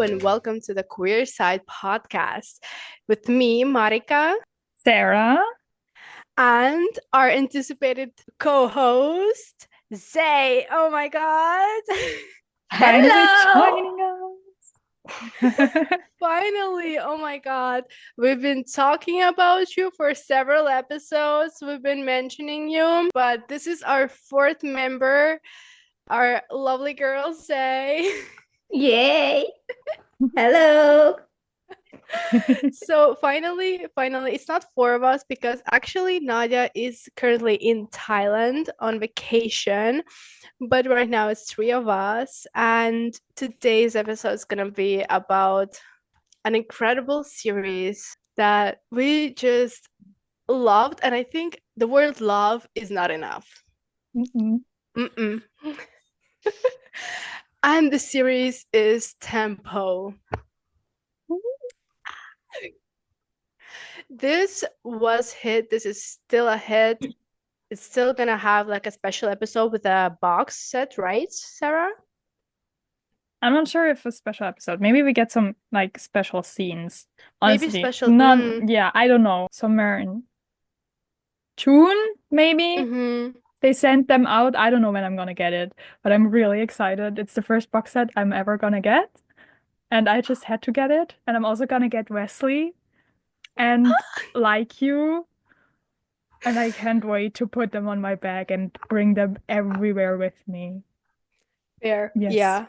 and welcome to the Queer Side podcast with me, Marika, Sarah, and our anticipated co-host, Zay. Oh my God. finally Hello! joining us. Finally, oh my God. We've been talking about you for several episodes. We've been mentioning you, but this is our fourth member, our lovely girl, Zay. Yay! Hello! So finally, it's not four of us because actually Nadia is currently in Thailand on vacation, but right now it's three of us. And today's episode is gonna be about an incredible series that we just loved, and I think the word love is not enough. Mm-mm. Mm-mm. And the series is Tempo. This was hit. This is still a hit. It's still gonna have like a special episode with a box set, right, Sarah? I'm not sure if a special episode. Maybe we get some like special scenes. Maybe Honestly, special. none. Yeah, I don't know. Somewhere in June, maybe Mm-hmm. they sent them out. I don't know when I'm gonna get it, but I'm really excited. It's the first box set I'm ever gonna get, and I just had to get it. And I'm also gonna get Wesley and Like You. And I can't wait to put them on my bag and bring them everywhere with me. Fair. Yes. Yeah,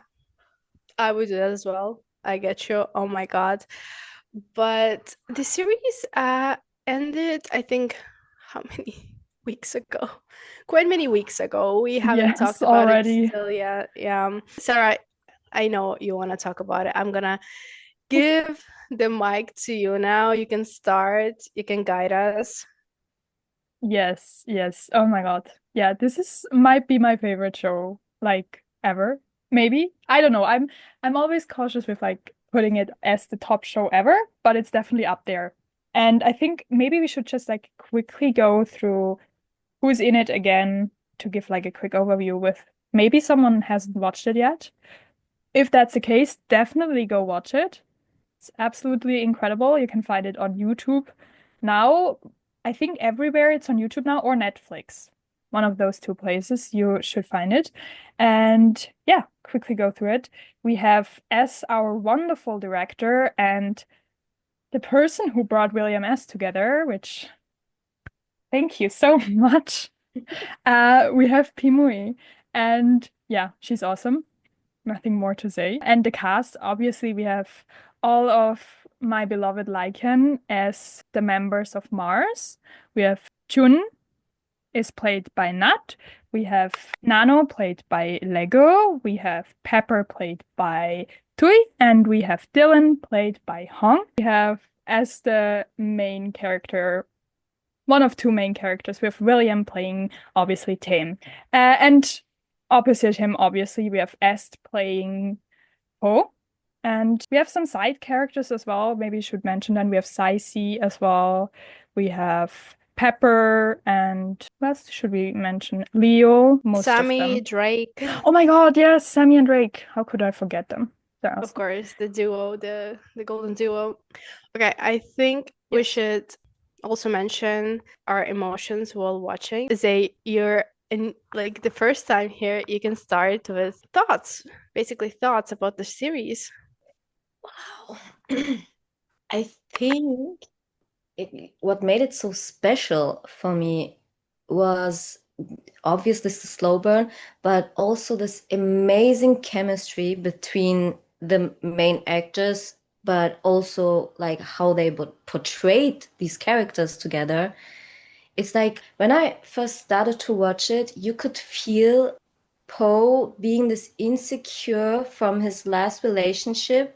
I would do that as well. I get you. Oh my God. But the series ended, I think, how many weeks ago? Quite many weeks ago. We haven't Yes, talked about it already. still yet. Yeah. Sarah, I know you want to talk about it. I'm gonna give the mic to you now. You can start. You can guide us. Yes, yes. Oh my God. Yeah, this is might be my favorite show like ever. Maybe. I don't know. I'm always cautious with like putting it as the top show ever, but it's definitely up there. And I think maybe we should just like quickly go through who's in it again to give like a quick overview with maybe someone hasn't watched it yet. If that's the case, definitely go watch it. It's absolutely incredible. You can find it on YouTube now. I think everywhere it's on YouTube now or Netflix. One of those two places you should find it. And yeah, quickly go through it. We have as our wonderful director and the person who brought William S. together, which thank you so much. We have Pimui. And yeah, she's awesome. Nothing more to say. And the cast, obviously, we have all of my beloved Lycan as the members of Mars. We have Jun is played by Nat. We have Nano played by Lego. We have Pepper played by Tui. And we have Dylan played by Hong. We have as the main character, one of two main characters, with William playing obviously Tame. And opposite him, obviously, we have Est playing Po. And we have some side characters as well. Maybe you should mention them. We have Saisi as well. We have Pepper and what else should we mention? Leo, most of Sammy, them. Drake, Oh my God, yes, Sammy and Drake. How could I forget them? They're of awesome. course, the duo, the golden duo. Okay, I think we Yes. should also mention our emotions while watching. Say you're in like the first time here, you can start with thoughts, basically thoughts about the series. Wow. I think what made it so special for me was obviously the slow burn, but also this amazing chemistry between the main actors, but also like how they would portrayed these characters together. It's like when I first started to watch it, you could feel Poe being this insecure from his last relationship,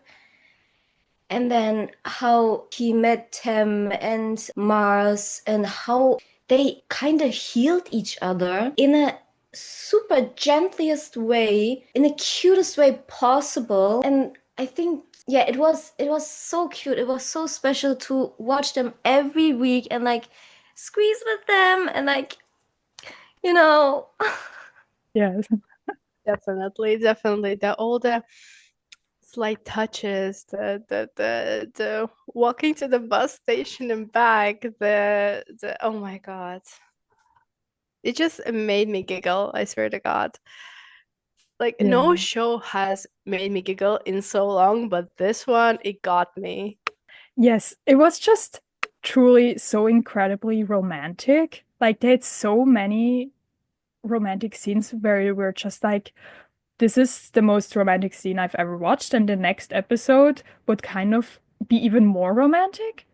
and then how he met Tem and Mars, and how they kind of healed each other in a super gentlest way, in the cutest way possible. And I think, yeah, it was so cute. It was so special to watch them every week and like squeeze with them and like, you know. Yes. Definitely, definitely. The older slight touches, the walking to the bus station and back, the oh my God. It just made me giggle, I swear to God. Like no Yeah. show has made me giggle in so long, but this one, it got me. Yes, it was just truly so incredibly romantic. Like they had so many romantic scenes where we're just like, this is the most romantic scene I've ever watched, and the next episode would kind of be even more romantic.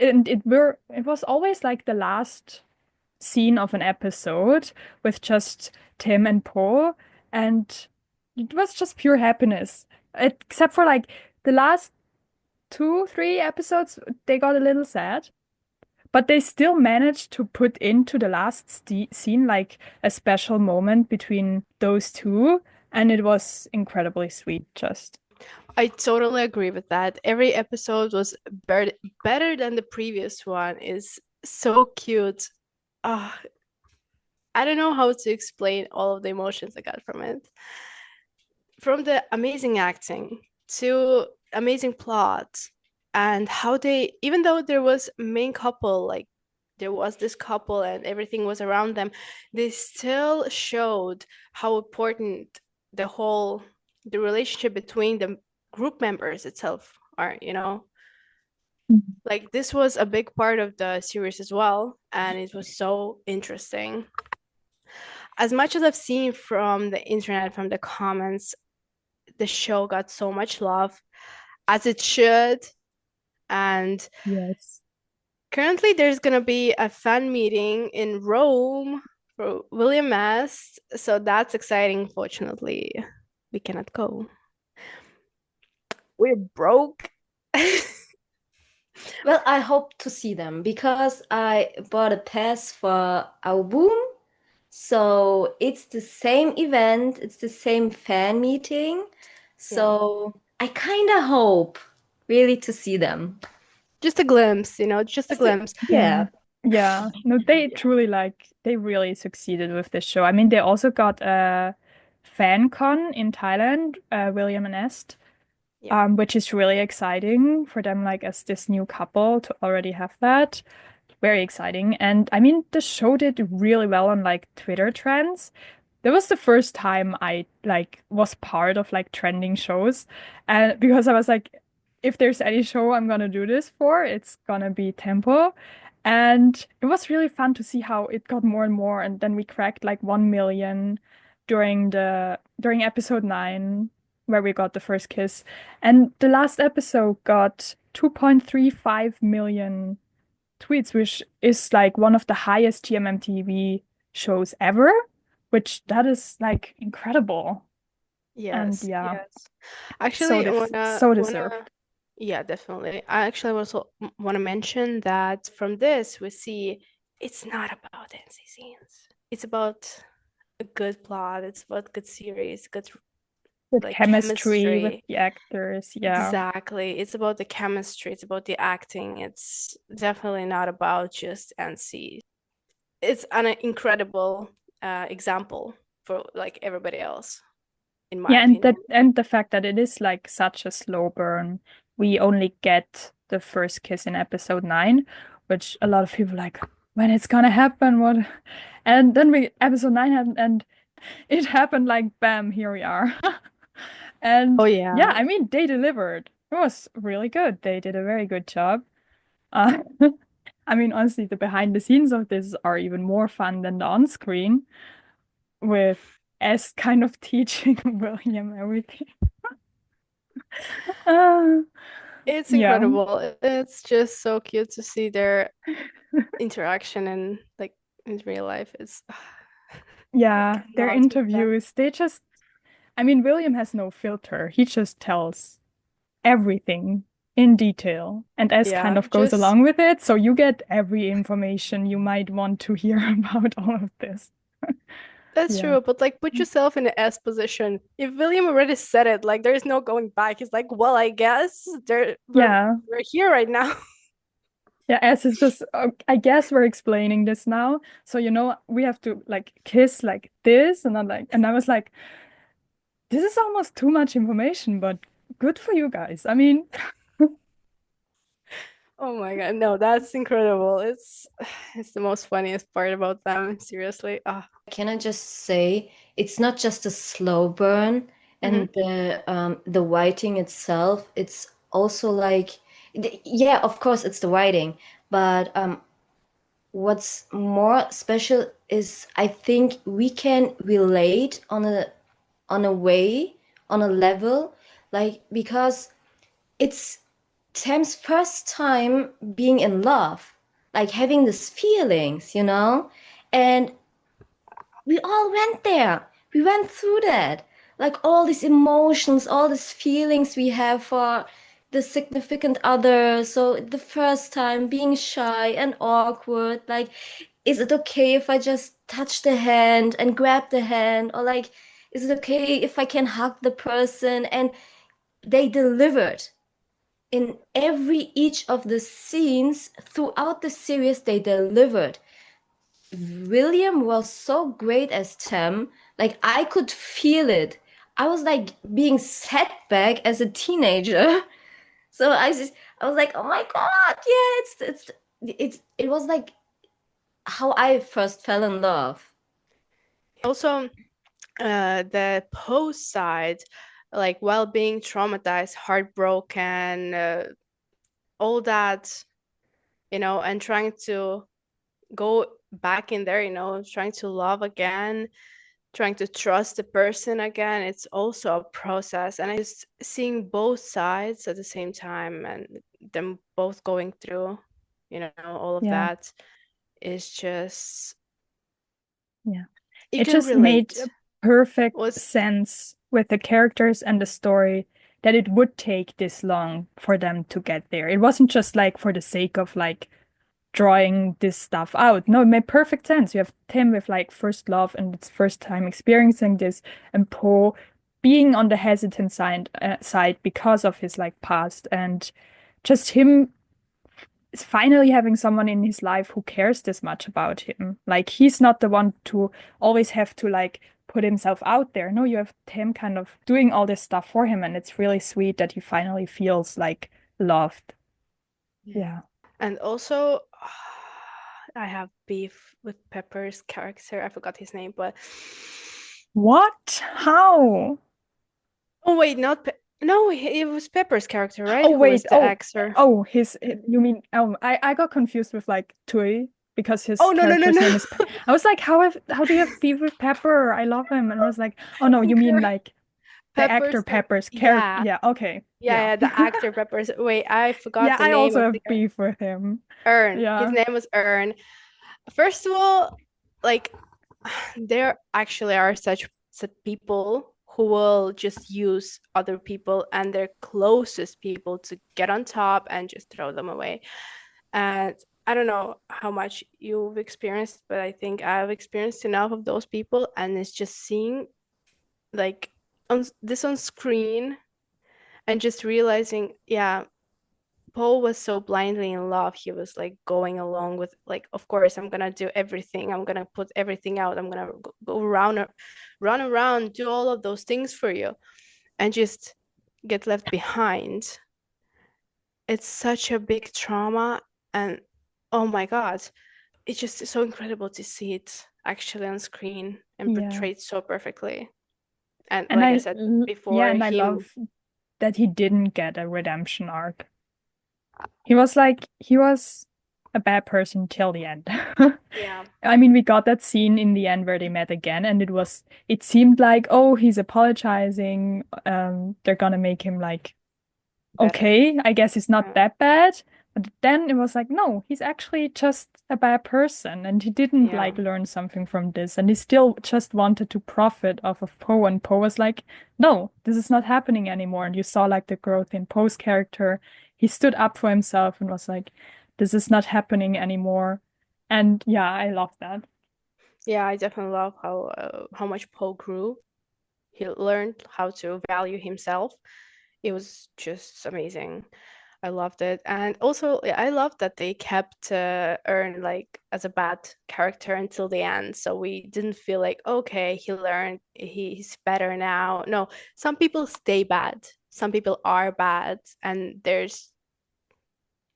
And it was always like the last scene of an episode with just Tim and Poe, and it was just pure happiness. Except for like the last two, three episodes, they got a little sad, but they still managed to put into the last scene like a special moment between those two, and it was incredibly sweet, just. I totally agree with that. Every episode was better than the previous one. Is so cute. Ah, I don't know how to explain all of the emotions I got from it. From the amazing acting to amazing plot and how they, even though there was main couple, like there was this couple and everything was around them, they still showed how important the whole the relationship between the group members itself are, you know? Mhm. Like this was a big part of the series as well, and it was so interesting. As much as I've seen from the internet, from the comments, the show got so much love, as it should. And Yes. currently, there's gonna be a fan meeting in Rome for William S. So that's exciting. Fortunately, we cannot go. We're broke. Well, I hope to see them because I bought a pass for Album. So it's the same event, it's the same fan meeting. Yeah. So I kind of hope really to see them. Just a glimpse, just a Just to- glimpse. Yeah. yeah. Yeah. No, they Yeah. truly they really succeeded with this show. I mean, they also got a fan con in Thailand, William and Est, Yeah. which is really exciting for them, like as this new couple to already have that. Very exciting. And I mean, the show did really well on like Twitter trends. That was the first time I like was part of like trending shows. And because I was like, if there's any show I'm gonna do this for, it's gonna be ThamePo. And it was really fun to see how it got more and more. And then we cracked like 1 million during episode 9, where we got the first kiss. And the last episode got 2.35 million tweets, which is like one of the highest GMMTV shows ever, which that is like incredible. And Yes, yeah, yes. Actually, I so wanna, deserved. yeah, definitely. I actually also want to mention that from this we see it's not about NC scenes. It's about a good plot. It's about good series, good With like chemistry with chemistry. the actors, yeah. Exactly. It's about the chemistry. It's about the acting. It's definitely not about just NC. It's an incredible example for like everybody else, in my Yeah, and opinion. the fact that it is like such a slow burn. We only get the first kiss in episode 9, which a lot of people like, when it's gonna happen, what? And then we episode 9 happened, and it happened like bam, here we are. Oh And yeah, yeah. I mean, they delivered. It was really good. They did a very good job. Uh, I mean, honestly, the behind the scenes of this are even more fun than the on screen, with S kind of teaching William everything. Uh, It's yeah, incredible. It's just so cute to see their interaction and like in real life. It's I yeah, their cannot with them. interviews, I mean, William has no filter. He just tells everything in detail, and S kind Yeah, of goes just along with it, so you get every information you might want to hear about all of this. that's Yeah. true. But like put yourself in the S position. If William already said it, like there's no going back. He's like, well, I guess Yeah. we're here right now. Yeah, S is just, I guess we're explaining this now. So, we have to like kiss like this. And I was like, this is almost too much information, but good for you guys. I mean, Oh my God, no, that's incredible. It's the most funniest part about them, seriously. Ah. Can I just say it's not just a slow burn Hmm. and the writing itself, it's also like yeah, of course it's the writing, but what's more special is I think we can relate on a way, on a level, like because it's Tam's first time being in love, like having these feelings, you know? And we all went there. We went through that. Like all these emotions, all these feelings we have for the significant other. So the first time being shy and awkward, like, is it okay if I just touch the hand and grab the hand? Or like, is it okay if I can hug the person? And they delivered in each of the scenes throughout the series. They delivered. William was so great as Tim. Like I could feel it. I was like being set back as a teenager. So I was like, oh my God, yeah, it was like how I first fell in love. Also, the post side, like while being traumatized, heartbroken, all that, and trying to go back in there, trying to love again, trying to trust the person again. It's also a process. And I just seeing both sides at the same time and them both going through, all of yeah, that is just, yeah. you It can just made relate. perfect Was sense with the characters and the story that it would take this long for them to get there. It wasn't just like for the sake of like drawing this stuff out. No, it made perfect sense. You have Tim with like first love and it's first time experiencing this, and Poe being on the hesitant side because of his like past, and just him finally having someone in his life who cares this much about him. Like he's not the one to always have to like put himself out there. No, you have Tim kind of doing all this stuff for him, and it's really sweet that he finally feels like loved. Yeah. Yeah. And also, I have beef with Pepper's character. I forgot his name, but What? How? oh wait, not no, it was Pepper's character, right? Oh Who was wait. the actor? Oh, you mean I got confused with like Tui because his Oh, no, no, no, character's no. name is I was like, how do you have beef with Pepper? I love him. And I was like, oh no, you mean Correct. like the actor Pepper's the Pepper's character. yeah, Yeah, okay. yeah, Yeah. yeah. The actor Pepper's. Wait, I forgot Yeah, the I name also of the have character. beef with him. Ern. His Yeah. name was Ern. First of all, like there actually are such people who will just use other people and their closest people to get on top and just throw them away. And I don't know how much you've experienced, but I think I've experienced enough of those people, and it's just seeing like on screen and just realizing, yeah, Paul was so blindly in love. He was like going along with like, of course, I'm gonna do everything. I'm gonna put everything out. I'm gonna go around, run around, do all of those things for you, and just get left behind. It's such a big trauma, and oh my God, it's just so incredible to see it actually on screen and Yeah. portrayed so perfectly. And And like I said yeah, before, and I him, love that he didn't get a redemption arc. He was a bad person till the end. yeah, I mean, we got that scene in the end where they met again, and it seemed like, oh, he's apologizing. They're gonna make him like better. okay, I guess he's not Yeah. that bad. But then it was like, no, he's actually just a bad person, and he didn't Yeah. like learn something from this, and he still just wanted to profit off of Poe, and Poe was like, no, this is not happening anymore. And you saw like the growth in Poe's character. He stood up for himself and was like, this is not happening anymore. And yeah, I love that. Yeah, I definitely love how much Poe grew. He learned how to value himself. It was just amazing. I loved it. And also, yeah, I love that they kept Ern like as a bad character until the end. So we didn't feel like, okay, he learned, he's better now. No, some people stay bad. some people are bad and there's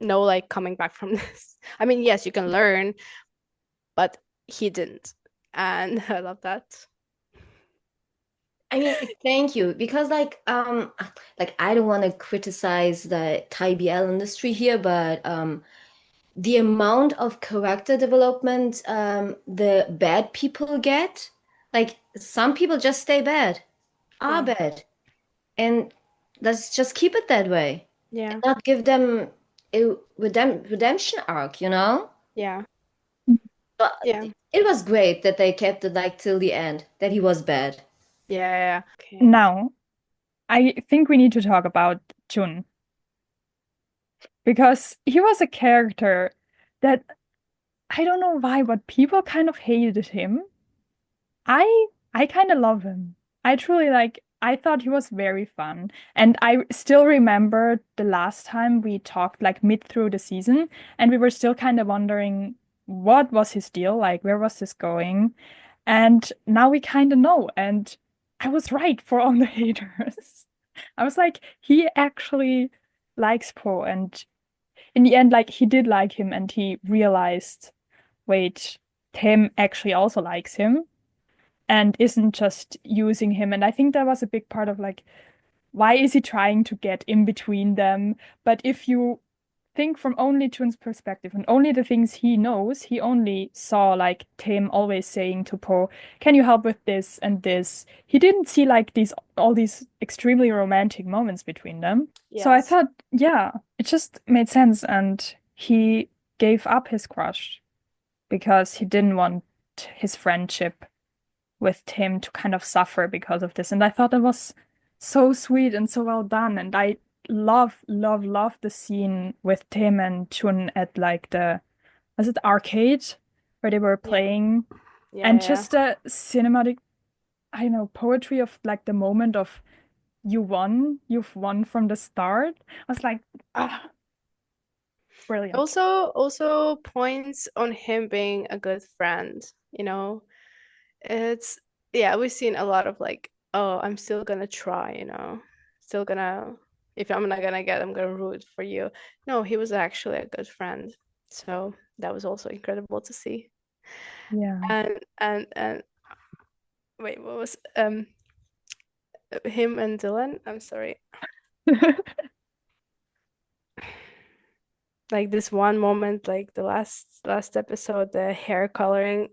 no like coming back from this. I mean, yes, you can learn, but he didn't. And I love that. I mean, thank you because like I don't want to criticize the Thai BL industry here, but the amount of character development the bad people get, like some people just stay bad, are Yeah. bad, and let's just keep it that way and Yeah. not give them a redemption arc, you know? Yeah. But Yeah. it was great that they kept it like till the end, that he was bad. Yeah. Okay. Now, I think we need to talk about Jun because he was a character that I don't know why, but people kind of hated him. I kind of love him. I truly like I thought he was very fun. And I still remember the last time we talked like mid through the season and we were still kind of wondering what was his deal? Like where was this going? And now we kind of know and I was right for all the haters. I was like he actually likes Poe and in the end like he did like him and he realized wait, Tim actually also likes him and isn't just using him. And I think that was a big part of like, why is he trying to get in between them? But if you think from only Jun's perspective and only the things he knows, he only saw like Tim always saying to Poe, "Can you help with this and this?" He didn't see like these all these extremely romantic moments between them. So I Yes. thought, yeah, it just made sense, and he gave up his crush because he didn't want his friendship with Tim to kind of suffer because of this. And I thought it was so sweet and so well done. And I love the scene with Tim and Chun at like was it the arcade where they were Yeah. playing Yeah. and Yeah. just the cinematic, I don't know, poetry of like the moment of you've won from the start. I was like, ah, brilliant. Also points on him being a good friend, you know. It's yeah, we've seen a lot of like, oh, I'm still gonna try, you know. Still gonna if I'm not gonna get, I'm gonna root for you. No, he was actually a good friend. So that was also incredible to see. Yeah. And wait, what was him and Dylan? I'm sorry. Like this one moment, like the last episode, the hair coloring.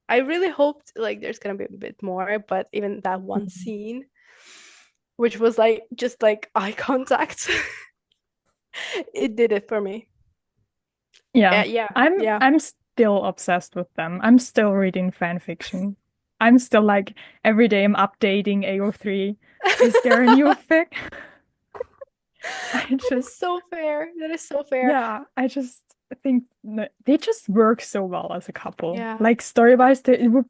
I really hoped like there's gonna be a bit more, but even that one scene, which was like just like eye contact, it did it for me. Yeah. Yeah, I'm yeah. I'm still obsessed with them. I'm still reading fan fiction. I'm still like every day I'm updating AO3. Is there a new fic? I That is just so fair. That is so fair. yeah, I just think that they just work so well as a couple. Yeah. Like story-wise, it would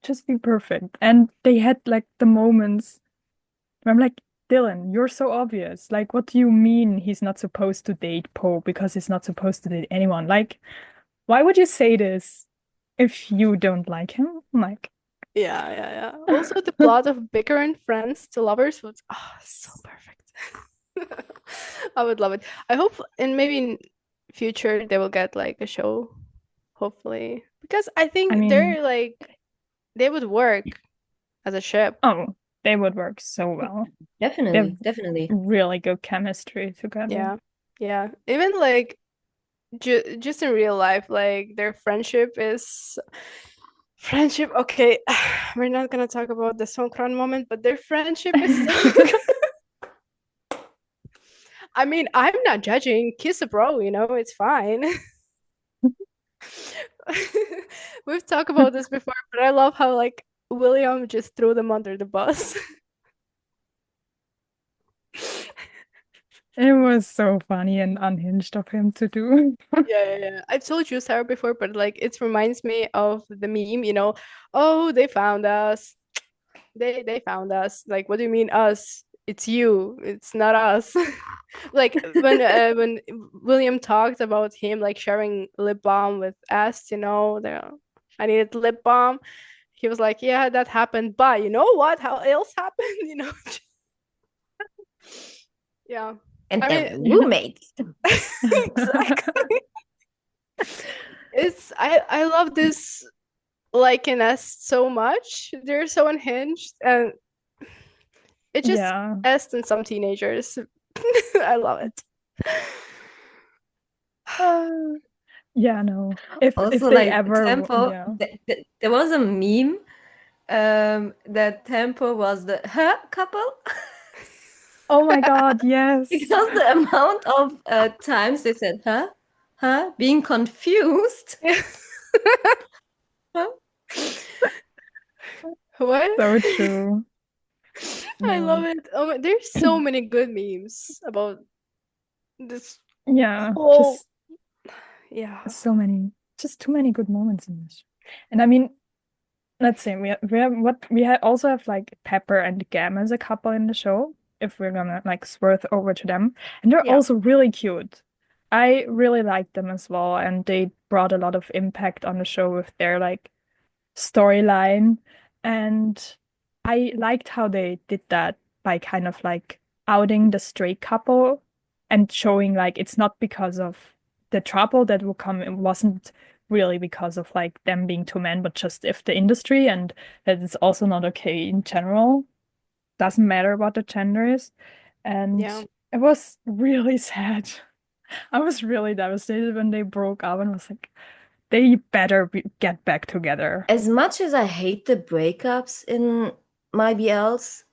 just be perfect. And they had like the moments where I'm like, Dylan, you're so obvious. Like, what do you mean he's not supposed to date Poe because he's not supposed to date anyone? Like, why would you say this if you don't like him? Like, Yeah. Also, the plot of bickering friends to lovers was so perfect. I would love it. I hope, and maybe in future they will get like a show, hopefully, because I I think mean, they're like they would work as a ship. oh, they would work so well. They have Definitely, definitely. really good chemistry together. Yeah, yeah. Even like just in real life, like their friendship. Okay, we're not gonna talk about the Songkran moment, but their friendship is so I mean, I'm not judging. Kiss a bro, you know, it's fine. We've talked about this before, but I love how like William just threw them under the bus. It was so funny and unhinged of him to do. Yeah. I've told you, Sarah, before, but like it reminds me of the meme, you know, oh, they found us. They found us. Like, what do you mean us? It's you. It's not us. Like when William talked about him like sharing lip balm with S, you know, I needed lip balm. He was like, yeah, that happened, but you know what? How else happened? You know, Yeah. And I their mean, roommates. exactly. I love this likeness so much. They're so unhinged, and it just Yeah. est in some teenagers. I love it. Uh, yeah, no. If Also, they like ever, Tempo, yeah. there was a meme that Tempo was the her couple Oh my God, yes. because the amount of times they said huh, being confused. Huh? What? So true. I love No. it. Oh, there's so many good memes about this Yeah, whole. just Yeah. so many, just too many good moments in this. And I mean, let's say we also have like Pepper and Gam as a couple in the show, if we're gonna like swerve over to them. And they're Yeah. also really cute. I really like them as well, and they brought a lot of impact on the show with their like storyline. And I liked how they did that by kind of like outing the straight couple and showing like it's not because of the trouble that will come. It wasn't really because of like them being two men, but just if the industry, and that it's also not okay in general. Doesn't matter what the gender is. And Yeah. it was really sad. I was really devastated when they broke up and was like, they better get back together. As much as I hate the breakups in my BLs,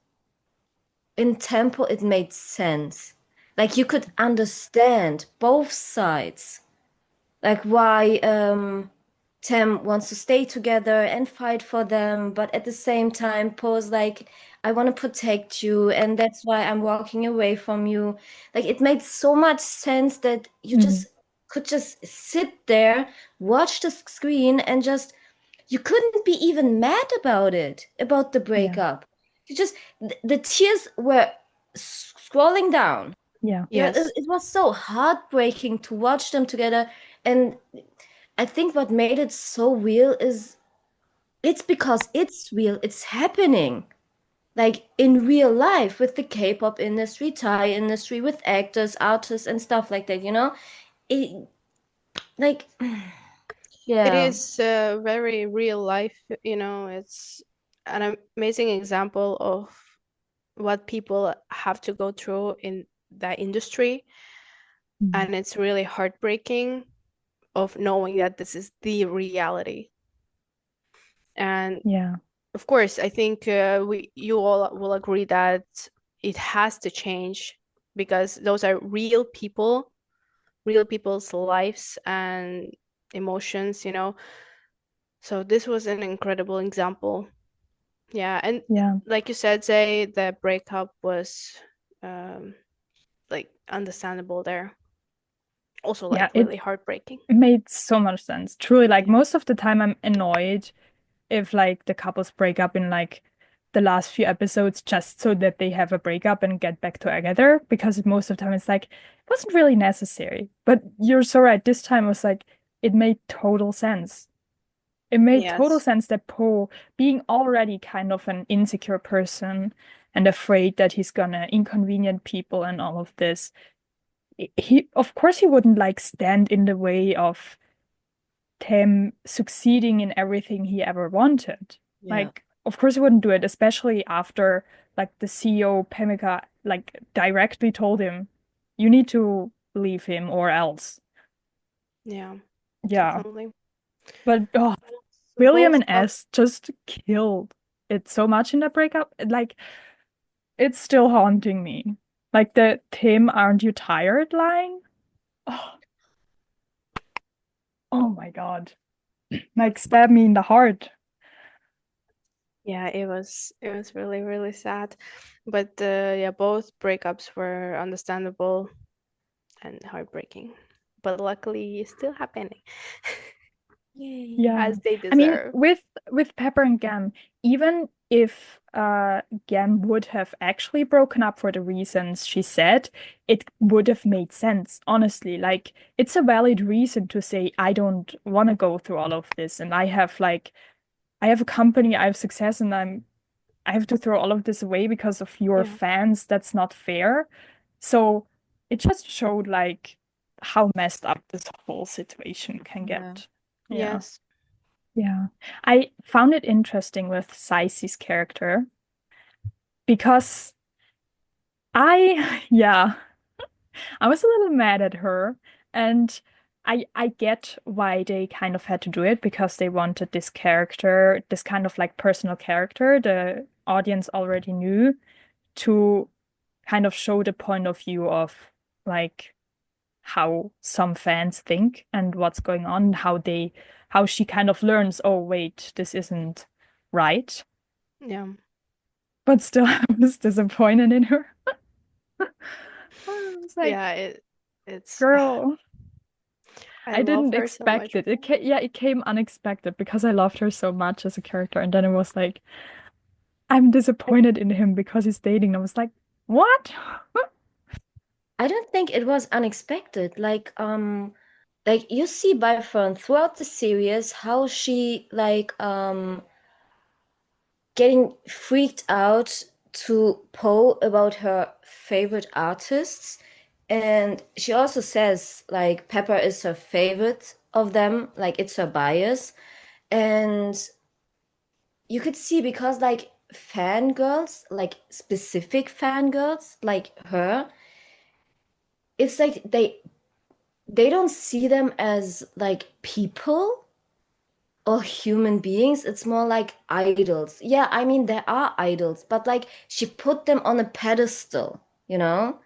in Tempo it made sense. Like you could understand both sides. Like why Tem wants to stay together and fight for them, but at the same time Poe's like, I want to protect you, and that's why I'm walking away from you. Like it made so much sense that you Mhm. just could just sit there, watch the screen, and just you couldn't be even mad about it, about the Yeah. breakup. You just the tears were scrolling down. Yeah. You know, Yes. it was so heartbreaking to watch them together. And I think what made it so real is it's because it's real, it's happening. Like in real life with the K-pop industry, Thai industry, with actors, artists, and stuff like that, you know? It, like, It yeah, is very real life, it's an amazing example of what people have to go through in that industry. Mhm. And it's really heartbreaking of knowing that this is the reality. And Yeah. of course, I think you all will agree that it has to change because those are real people's lives and emotions. So this was an incredible example. Yeah, and Yeah. like you said, Zay, the breakup was um like understandable there. Also Yeah. like It really heartbreaking. made so much sense. Truly, like Yeah. most of the time I'm annoyed if like the couples break up in like the last few episodes just so that they have a breakup and get back together, because most of the time it's like it wasn't really necessary. But you're so right. This time was like it made total sense. It made total Yes. sense that Poe, being already kind of an insecure person and afraid that he's gonna inconvenient people and all of this, he of course he wouldn't like stand in the way of Tim succeeding in everything he ever wanted. yeah. Like, of course he wouldn't do it, especially after like the CEO Pemika like directly told him, you need to leave him or else. Yeah, Yeah. definitely. But oh, So William both and of S just killed it so much in that breakup. Like, it's still haunting me. Like the Tim, aren't you tired line? Oh, oh my God. Like stab me in the heart. yeah, it was really, really sad. But yeah, both breakups were understandable and heartbreaking. But luckily it's still happening Yay. Yeah. as they I mean, deserve. with Pepper and Gam, even if Gam would have actually broken up for the reasons she said, it would have made sense, honestly. Like it's a valid reason to say I don't want to go through all of this, and I have a company, I have success, and I'm I have to throw all of this away because of your Yeah. fans. That's not fair. So it just showed like how messed up this whole situation can Yeah. get. Yeah. Yes. Yeah. I found it interesting with Saisi's character because yeah, I was a little mad at her, and I get why they kind of had to do it because they wanted this character, this kind of like personal character the audience already knew to kind of show the point of view of like how some fans think and what's going on, how she kind of learns, oh wait, this isn't right. Yeah. But still I was disappointed in her. I was Yeah, like, it's girl. I I love didn't her so much. expect it. It came unexpected because I loved her so much as a character. And then it was like, I'm disappointed in him because he's dating. And I was like, what? I don't think it was unexpected. Like you see by Fern throughout the series how she getting freaked out to Poe about her favorite artists. And she also says like Pepper is her favorite of them, like it's her bias. And you could see because like fangirls, like specific fangirls like her, it's like they don't see them as like people or human beings. It's more like idols. Yeah, I mean there are idols, but like she put them on a pedestal, you know?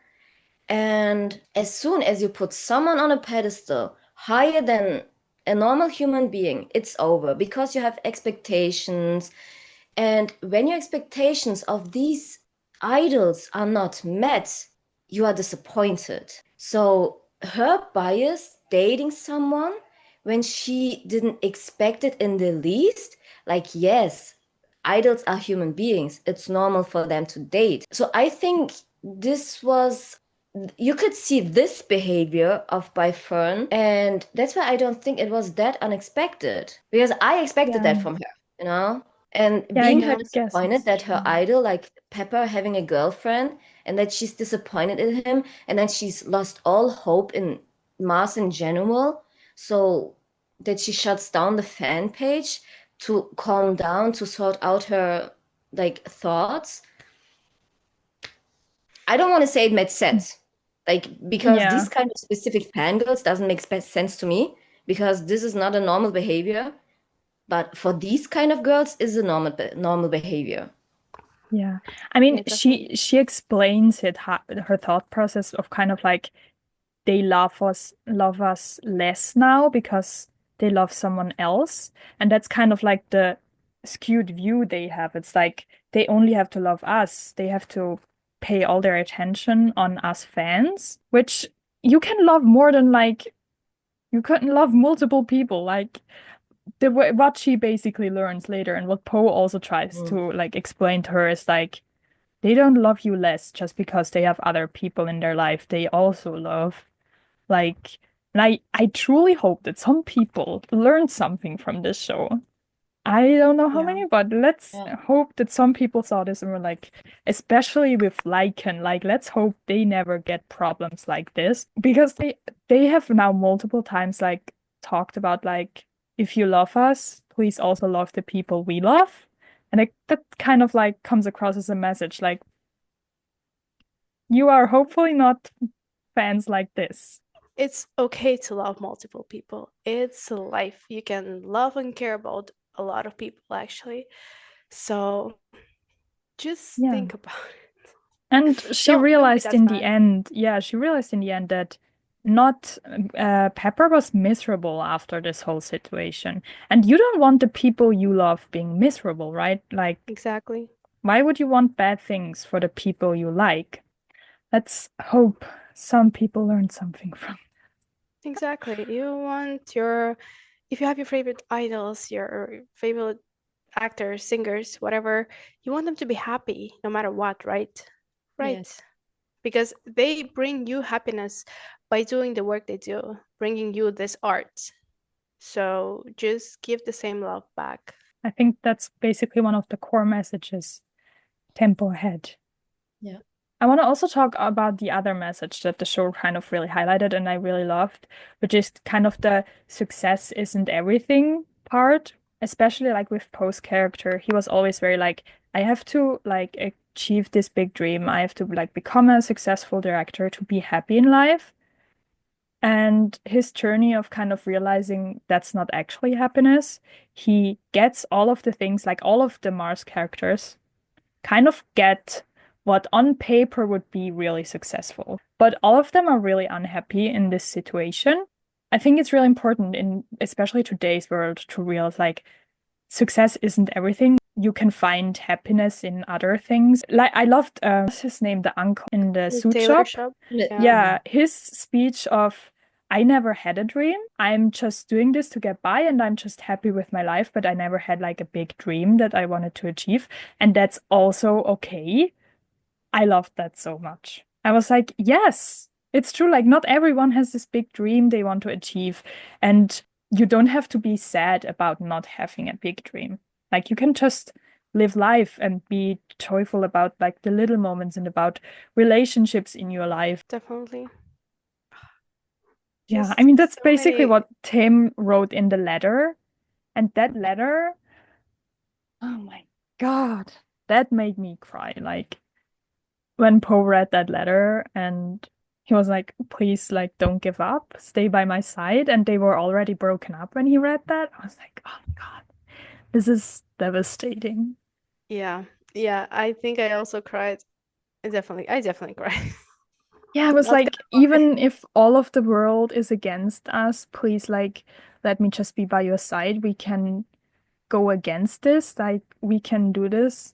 And as soon as you put someone on a pedestal higher than a normal human being, it's over because you have expectations. And when your expectations of these idols are not met, you are disappointed. So her bias dating someone when she didn't expect it in the least, like, yes, idols are human beings. It's normal for them to date. So I think this was you could see this behavior of by Fern, and that's why I don't think it was that unexpected because I expected Yeah. that from her, you know? And Yeah, being I her Yeah. guess disappointed it's that her true. idol, like Pepper, having a girlfriend, and that she's disappointed in him, and then she's lost all hope in Mars in general, so that she shuts down the fan page to calm down, to sort out her like thoughts. I don't want to say it made sense. Like, because Yeah. these kind of specific fangirls doesn't make sense to me because this is not a normal behavior. But for these kind of girls is a normal behavior. Yeah. I mean, Yeah, definitely. she explains her thought process of kind of like they love us less now because they love someone else. And that's kind of like the skewed view they have. It's like they only have to love us. They have to pay all their attention on us fans, which you can love more than like you couldn't love multiple people. Like what she basically learns later and what Poe also tries Mm. to like explain to her is like they don't love you less just because they have other people in their life they also love. Like, and I truly hope that some people learn something from this show. I don't know how Yeah. many, but let's Yeah. hope that some people saw this and were like, especially with Lycan, like let's hope they never get problems like this because they have now multiple times like talked about like if you love us, please also love the people we love. And that kind of like comes across as a message like you are hopefully not fans like this. It's okay to love multiple people. It's life. You can love and care about a lot of people actually. So just Yeah. think about it. And Don't be that fan. she realized in the end that not Pepper was miserable after this whole situation. And you don't want the people you love being miserable, right? Like, Exactly. why would you want bad things for the people you like? Let's hope some people learn something from. Exactly. You want your if you have your favorite idols, your favorite actors, singers, whatever, you want them to be happy no matter what, right? Yeah. Right. Because they bring you happiness by doing the work they do, bringing you this art. So just give the same love back. I think that's basically one of the core messages tempo ahead. Yeah. I want to also talk about the other message that the show kind of really highlighted and I really loved, which is kind of the success isn't everything part, especially like with Poe's character. He was always very like, I have to like achieve this big dream. I have to like become a successful director to be happy in life. And his journey of kind of realizing that's not actually happiness, he gets all of the things, like all of the Mars characters kind of get what on paper would be really successful. But all of them are really unhappy in this situation. I think it's really important in especially today's world to realize like success isn't everything. You can find happiness in other things. Like I loved what's his name, the uncle in the The suit tailor shop. shop. Yeah. Yeah, his speech of I never had a dream. I'm just doing this to get by and I'm just happy with my life, but I never had like a big dream that I wanted to achieve. And that's also okay. I loved that so much. I was like, yes, it's true. Like, not everyone has this big dream they want to achieve. And you don't have to be sad about not having a big dream. Like, you can just live life and be joyful about like the little moments and about relationships in your life. Definitely. Yeah, Just I mean, that's so basically many. what Tim wrote in the letter. And that letter, oh my God, that made me cry. Like, when Poe read that letter and he was like, please, like, don't give up, stay by my side. And they were already broken up when he read that. I was like, oh my God, this is devastating. Yeah. Yeah. I think I also cried. I definitely cried. Yeah, it was Not like, gonna lie. even if all of the world is against us, please, like, let me just be by your side. We can go against this. Like, we can do this.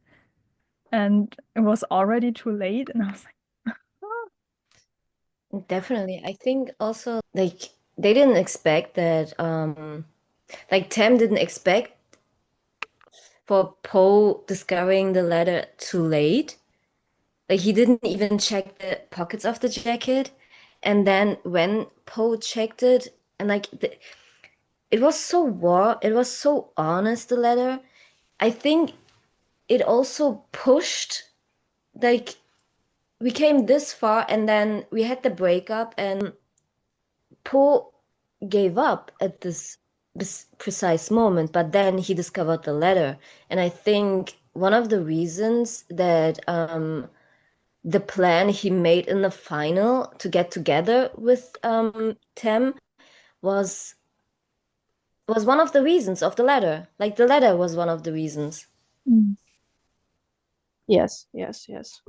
And it was already too late. And I was like, oh. Definitely. I think also like they didn't expect that like Tam didn't expect for Poe discovering the letter too late. Like he didn't even check the pockets of the jacket. And then when Poe checked it and it was so warm, it was so honest, the letter. I think it also pushed like we came this far and then we had the breakup and Poe gave up at this precise moment, but then he discovered the letter. And I think one of the reasons that the plan he made in the final to get together with Tem was was one of the reasons of the letter. Like the letter was one of the reasons. Mm. Yes. Yes. Yes.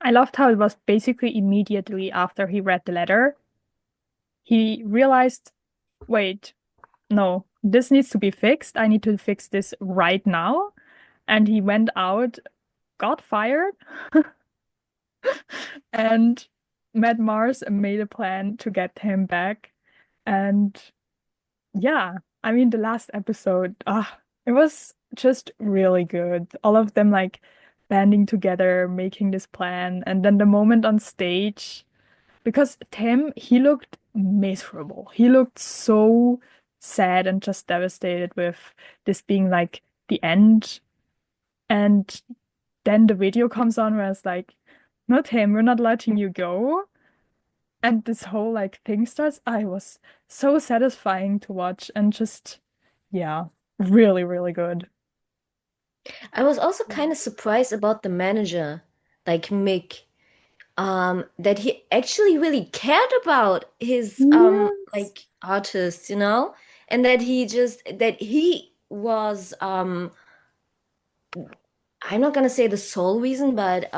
I loved how it was basically immediately after he read the letter, he realized, wait, no, this needs to be fixed. I need to fix this right now. And he went out, got fired, and met Mars and made a plan to get him back. And yeah, I mean, the last episode, it was just really good. All of them like banding together, making this plan. And then the moment on stage, because Tim, he looked miserable. He looked so sad and just devastated with this being like the end. And then the video comes on where it's like, not him, we're not letting you go. And this whole like thing starts. I was so satisfying to watch and just, yeah, really, really good. I was also kind of surprised about the manager, like Mick, that he actually really cared about his Yes. like artists, you know, and that he was I'm not gonna say the sole reason, but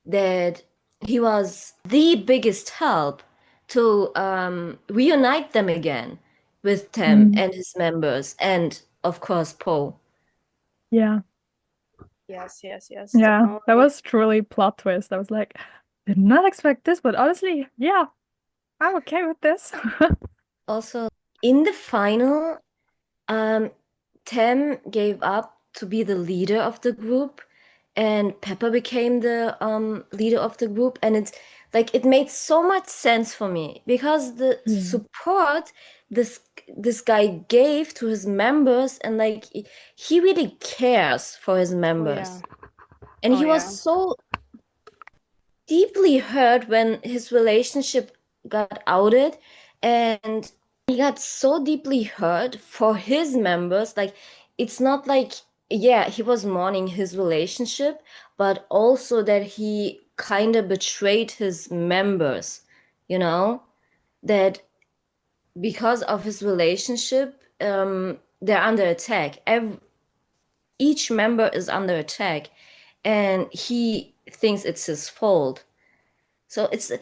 that he was the biggest help to reunite them again with Tem Mm, and his members, and of course Poe. yeah. Yes. Yes. Yes. Yeah. That Definitely. was truly plot twist. I was like, did not expect this, but honestly, yeah, I'm okay with this. Also, in the final, um, Tem gave up to be the leader of the group, and Pepper became the leader of the group, and it's like it made so much sense for me because the Yeah. support this guy gave to his members, and like he really cares for his Oh yeah. members. And Oh he was yeah. so deeply hurt when his relationship got outed, and he got so deeply hurt for his members. Like, it's not like, yeah, he was mourning his relationship, but also that he kind of betrayed his members, you know, that because of his relationship, they're under attack. Each member is under attack, and he thinks it's his fault. So it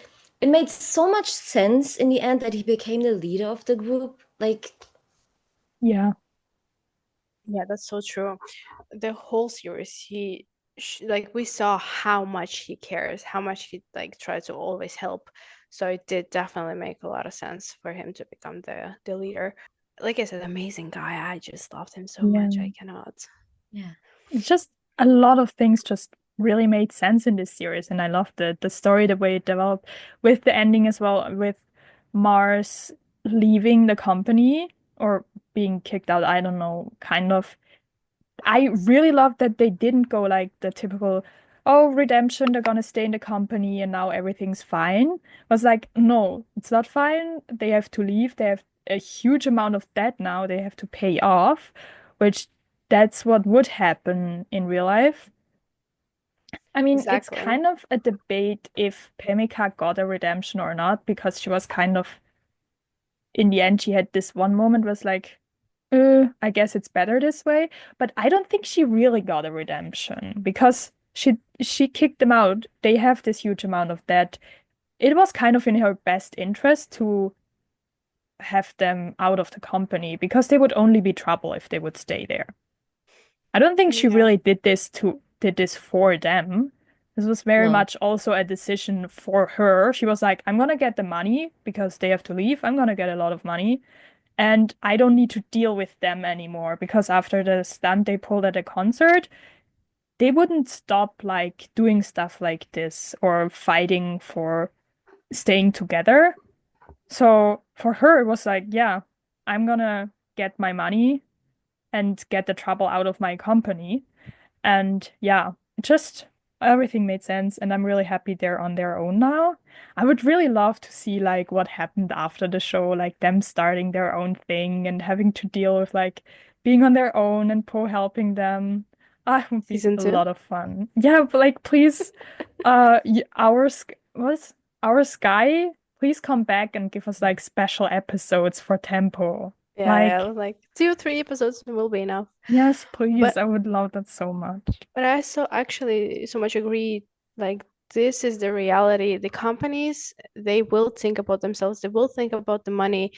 made so much sense in the end that he became the leader of the group. Like, Yeah. Yeah, that's so true. The whole series, like we saw how much he cares, how much he like tries to always help. So it did definitely make a lot of sense for him to become the leader. Like I said, amazing guy. I just loved him so much. Yeah. I cannot. yeah, It's just a lot of things just really made sense in this series, and I loved the story, the way it developed, with the ending as well, with Mars leaving the company or being kicked out. I don't know, kind of. I really love that they didn't go like the typical, oh, redemption, they're gonna stay in the company and now everything's fine. It was like, no, it's not fine. They have to leave. They have a huge amount of debt now they have to pay off, which that's what would happen in real life. I mean, it's Exactly. kind of a debate if Pemika got a redemption or not, because she was kind of, in the end, she had this one moment was like, I guess it's better this way. But I don't think she really got a redemption because she kicked them out. They have this huge amount of debt. It was kind of in her best interest to have them out of the company because they would only be trouble if they would stay there. I don't think she Yeah. really did this for them. This was very no, much also a decision for her. She was like, I'm gonna get the money because they have to leave. I'm gonna get a lot of money. And I don't need to deal with them anymore because after the stunt they pulled at a concert, they wouldn't stop like doing stuff like this or fighting for staying together. So for her, it was like, yeah, I'm gonna get my money and get the trouble out of my company. And yeah, just everything made sense. And I'm really happy they're on their own now. I would really love to see like what happened after the show, like them starting their own thing and having to deal with like being on their own and Po helping them. Ah, it would be Season a two. lot of fun. Yeah, but like please, what's our Sky, please come back and give us like special episodes for ThamePo. Yeah, yeah. Like, Like 2, 3 episodes will be enough. yes, please. But I would love that so much. I so actually so much agree. Like this is the reality. The companies, they will think about themselves. They will think about the money.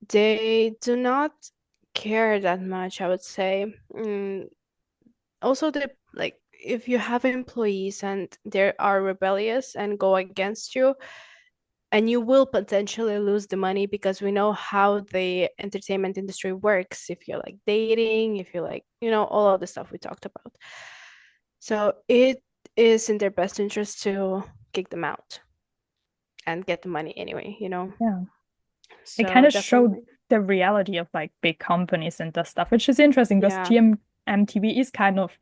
They do not care that much, I would say. Also, the like if you have employees and they are rebellious and go against you, and you will potentially lose the money because we know how the entertainment industry works. If you're like dating, if you're like, all of the stuff we talked about. So it is in their best interest to kick them out and get the money anyway. Yeah. It kind So of showed definitely, the reality of like big companies and that stuff, which is interesting because yeah. GMMTV is kind of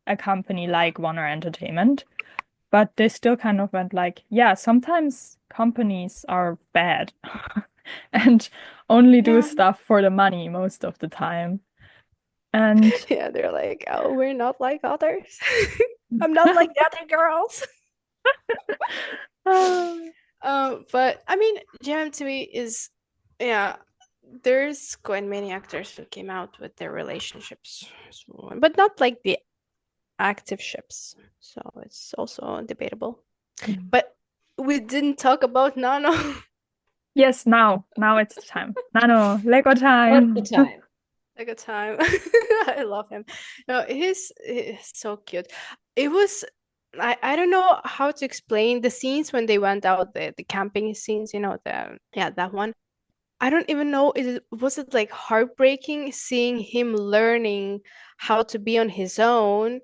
a company like Warner Entertainment, but they still kind of went like, yeah, sometimes companies are bad and only do Yeah. stuff for the money most of the time. And Yeah, they're like, oh, we're not like others. I'm not like the other girls. oh, But I mean, GMTV is, yeah, there's quite many actors who came out with their relationships, but not like the active ships. So it's also debatable. But we didn't talk about Nano. yes, now it's time. Nano, Lego what's the time. time? Like a time. I love him. No, he's so cute. It was I don't know how to explain the scenes when they went out, the camping scenes, that one. I don't even know, was it like heartbreaking seeing him learning how to be on his own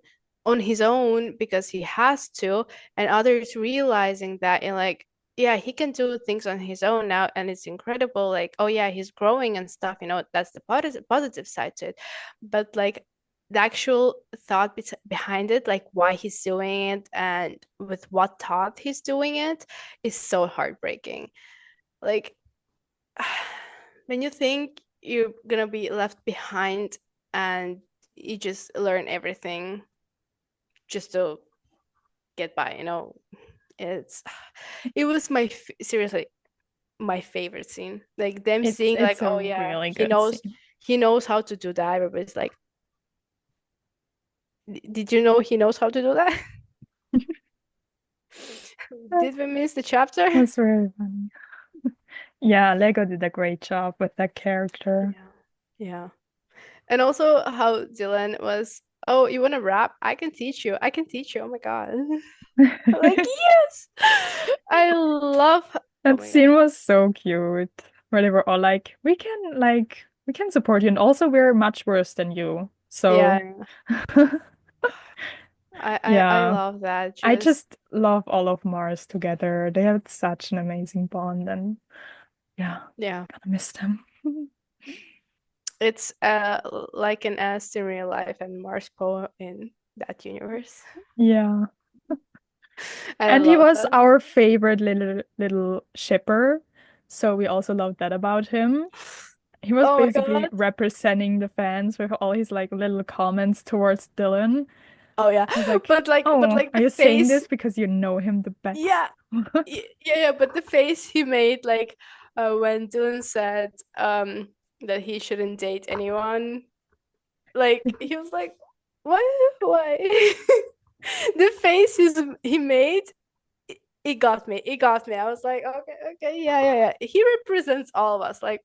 because he has to, and others realizing that, and like, yeah, he can do things on his own now, and it's incredible. Like, oh yeah, he's growing and stuff. That's the positive side to it. But like, the actual thought behind it, like why he's doing it and with what thought he's doing it, is so heartbreaking. Like when you think you're gonna be left behind and you just learn everything just to get by, it's it was seriously my favorite scene. Like them seeing like, It's a oh yeah, really good scene. he knows how to do that. Everybody's like, did you know he knows how to do that? Did we miss the chapter? That's really funny. Yeah, Lego did a great job with that character. Yeah. Yeah. And also how Dylan was, oh, you want to rap? I can teach you. I can teach you. Oh my God. Like, yes. I love, oh That my God. scene was so cute, where they were all like, we can support you, and also we're much worse than you. So Yeah. I yeah, love that. I Just, just love all of Mars together. They have such an amazing bond, and yeah, yeah. gonna miss them. It's like an S in real life and Mars Poe in that universe. Yeah. And I And he love was that. our favorite little shipper. So we also loved that about him. He was Oh my basically God. representing the fans with all his like little comments towards Dylan. Oh yeah. He was like, But "Oh, like are the you saying face, this because you know him the best?" yeah. Yeah, but the face he made, like when Dylan said that he shouldn't date anyone, like he was like, "What? Why?" The face he made, it got me. It got me. I was like, okay, okay, yeah, yeah, yeah. He represents all of us. Like,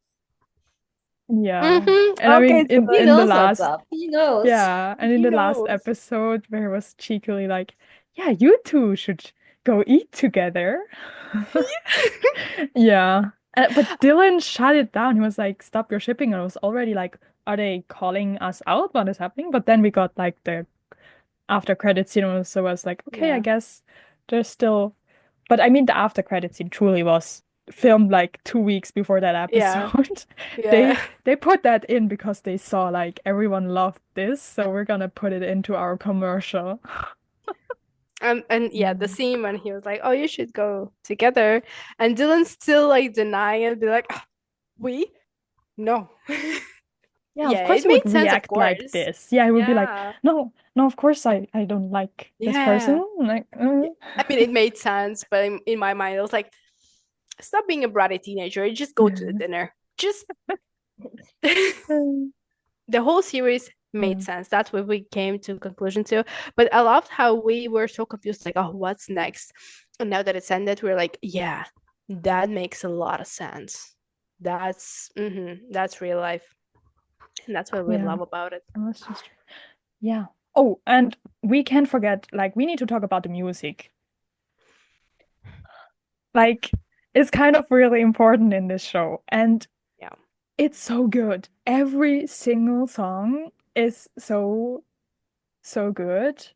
Yeah. And I okay, mean He Dylan. in the knows what's last up. He knows. yeah, and in He the last knows. episode where he was cheekily like, "Yeah, you two should go eat together." Yeah. But Dylan shut it down. He was like, "Stop your shipping." And I was already like, "Are they calling us out? What is happening?" But then we got like the after credit scene, so I was like, "Okay, I Yeah, guess there's still." But I mean, the after credit scene truly was filmed like 2 weeks before that yeah, episode. yeah. They put that in because they saw like everyone loved this, so we're gonna put it into our commercial. And yeah, the Mm. scene when he was like, "Oh, you should go together," and Dylan's still like denying it, be like, "Ah, we? No." Yeah, of Yeah, course it he would made sense, of react like course. this. Yeah, he would be like, Yeah, no, no, of course I don't like this yeah. person. Like, I mean, it made sense, but in my mind, it was like, stop being a bratty teenager. Just go to the dinner. Just the whole series made yeah, sense. That's what we came to a conclusion to. But I loved how we were so confused, like, oh, what's next? And now that it's ended, we're like, yeah, that makes a lot of sense. That's real life. And that's what we yeah. love about it. And that's just yeah. Oh, and we can't forget, like, we need to talk about the music. Like, it's kind of really important in this show, and Yeah. it's so good. Every single song is so good,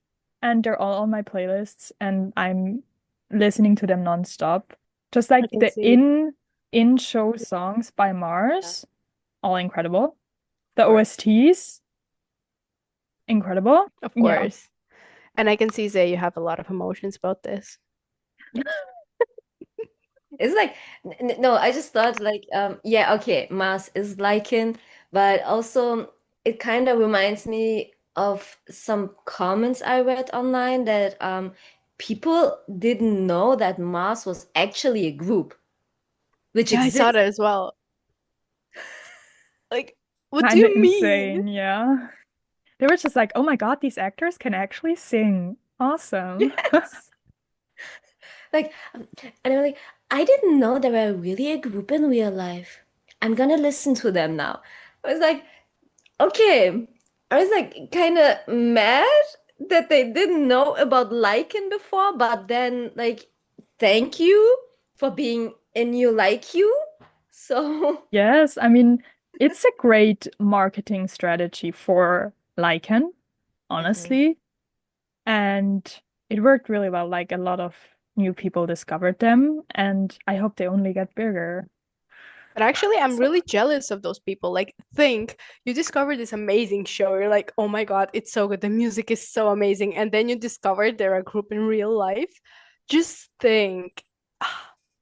and they're all on my playlists, and I'm listening to them nonstop. Just I like can the see. in show Yeah, songs by of Mars, all incredible. The course. OSTs, incredible. Of Yeah. course. And I can see, Zay, you have a lot of emotions about this. It's like no, I just thought like yeah, okay, Mars is Lycan, but also it kind of reminds me of some comments I read online that people didn't know that Mars was actually a group which Yeah, I saw exists. that as well. Like, what do Kind of you mean? insane. Yeah. They were just like, oh my God, these actors can actually sing. Awesome. Yes. Like, and I'm like, I didn't know they were really a group in real life. I'm gonna listen to them now. I was like, okay. I was like kind of mad that they didn't know about Lycan before, but then like, thank you for being a new like you. So, Yes, I mean, it's a great marketing strategy for Lycan, mhm. honestly. And it worked really well. Like a lot of new people discovered them, and I hope they only get bigger. But actually, I'm So- really jealous of those people. Like, think you discover this amazing show. You're like, oh my God, it's so good. The music is so amazing. And then you discover they're a group in real life. Just think. I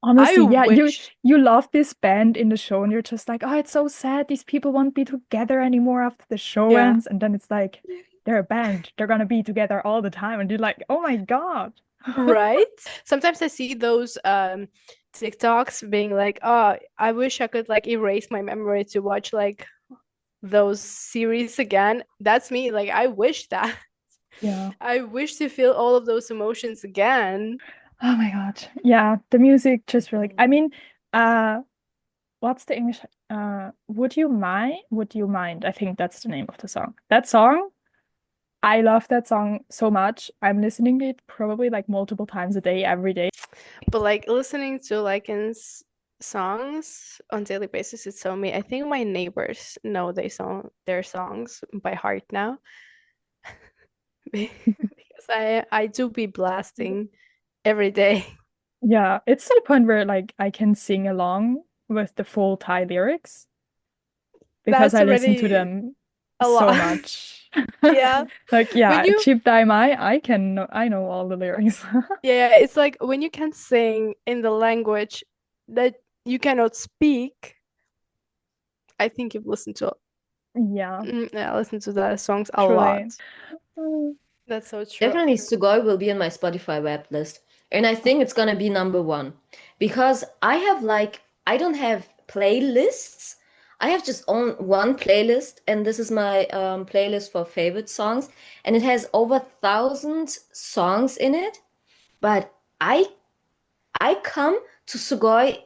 Honestly, yeah, wish. you love this band in the show and you're just like, oh, it's so sad. These people won't be together anymore after the show Yeah. ends. And then it's like, they're a band. They're gonna be together all the time. And you're like, oh my God. Right? Sometimes I see those TikToks being like, oh, I wish I could like erase my memory to watch like those series again. That's me. Like, I wish that. Yeah. I wish to feel all of those emotions again. Oh my God. Yeah, the music just really, I mean, uh, what's the English? Would you mind? Would you mind? I think that's the name of the song. That song, I love that song so much. I'm listening to it probably like multiple times a day, every day. But like listening to Lycan's songs on daily basis, it's so me. I think my neighbors know their songs by heart now. Because I do be blasting every day. Yeah, it's to the point where like I can sing along with the full Thai lyrics because That's I listen to already them a so lot. much. Yeah. Like, When yeah, you Cheap Dai Mai, I know all the lyrics. Yeah, it's like when you can sing in the language that you cannot speak. I think you've listened to Yeah, yeah, listened to the songs a lot. truly. Mm. That's so true. Definitely Sugoi will be on my Spotify web list. And I think it's gonna be number one. Because I don't have playlists. I have just on one playlist, and this is my playlist for favorite songs, and it has over 1,000 songs in it. But I come to Sugoi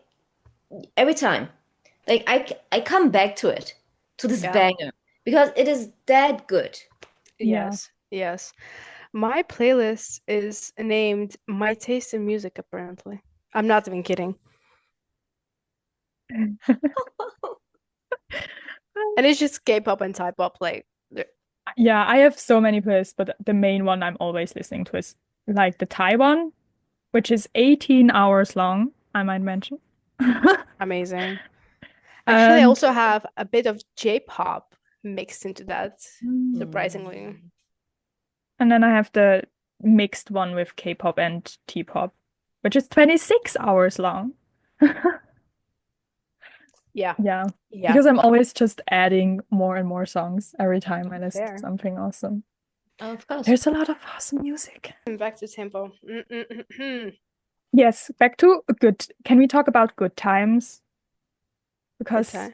every time. Like I come back to it, to this Yeah. banger, because it is that good. Yeah. Yes. Yes. My playlist is named My Taste in Music, apparently. I'm not even kidding. And it's just K-pop and Thai pop like Yeah, I have so many playlists, but the main one I'm always listening to is like the Thai one, which is 18 hours long, I might mention. amazing. Actually, I And also have a bit of J-pop mixed into that, surprisingly. Mm. and then I have the mixed one with K-pop and T-pop, which is 26 hours long. Yeah. Yeah, Yeah. because I'm always just adding more and more songs every time I listen to Fair. something awesome. Of course. There's a lot of awesome music. Back to tempo. Yes, back to good. Can we talk about good times? Good Because time.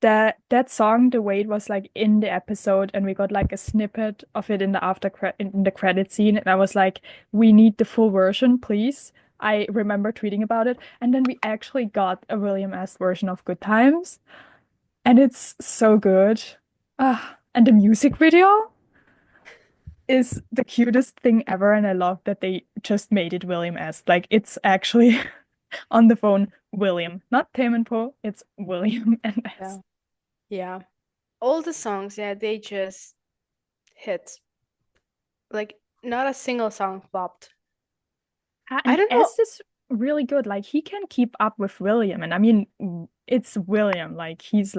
that song, the way it was like in the episode, and we got like a snippet of it in the in the credit scene, and I was like, we need the full version, please. I remember tweeting about it, and then we actually got a William S. version of Good Times, and it's so good. Ah, and the music video is the cutest thing ever, and I love that they just made it William S. Like it's actually on the phone William, not ThamePo, it's William and Yeah. S. Yeah. All the songs, yeah, they just hit. Like not a single song flopped. I And don't know. S is really good. Like he can keep up with William, and I mean, it's William. Like he's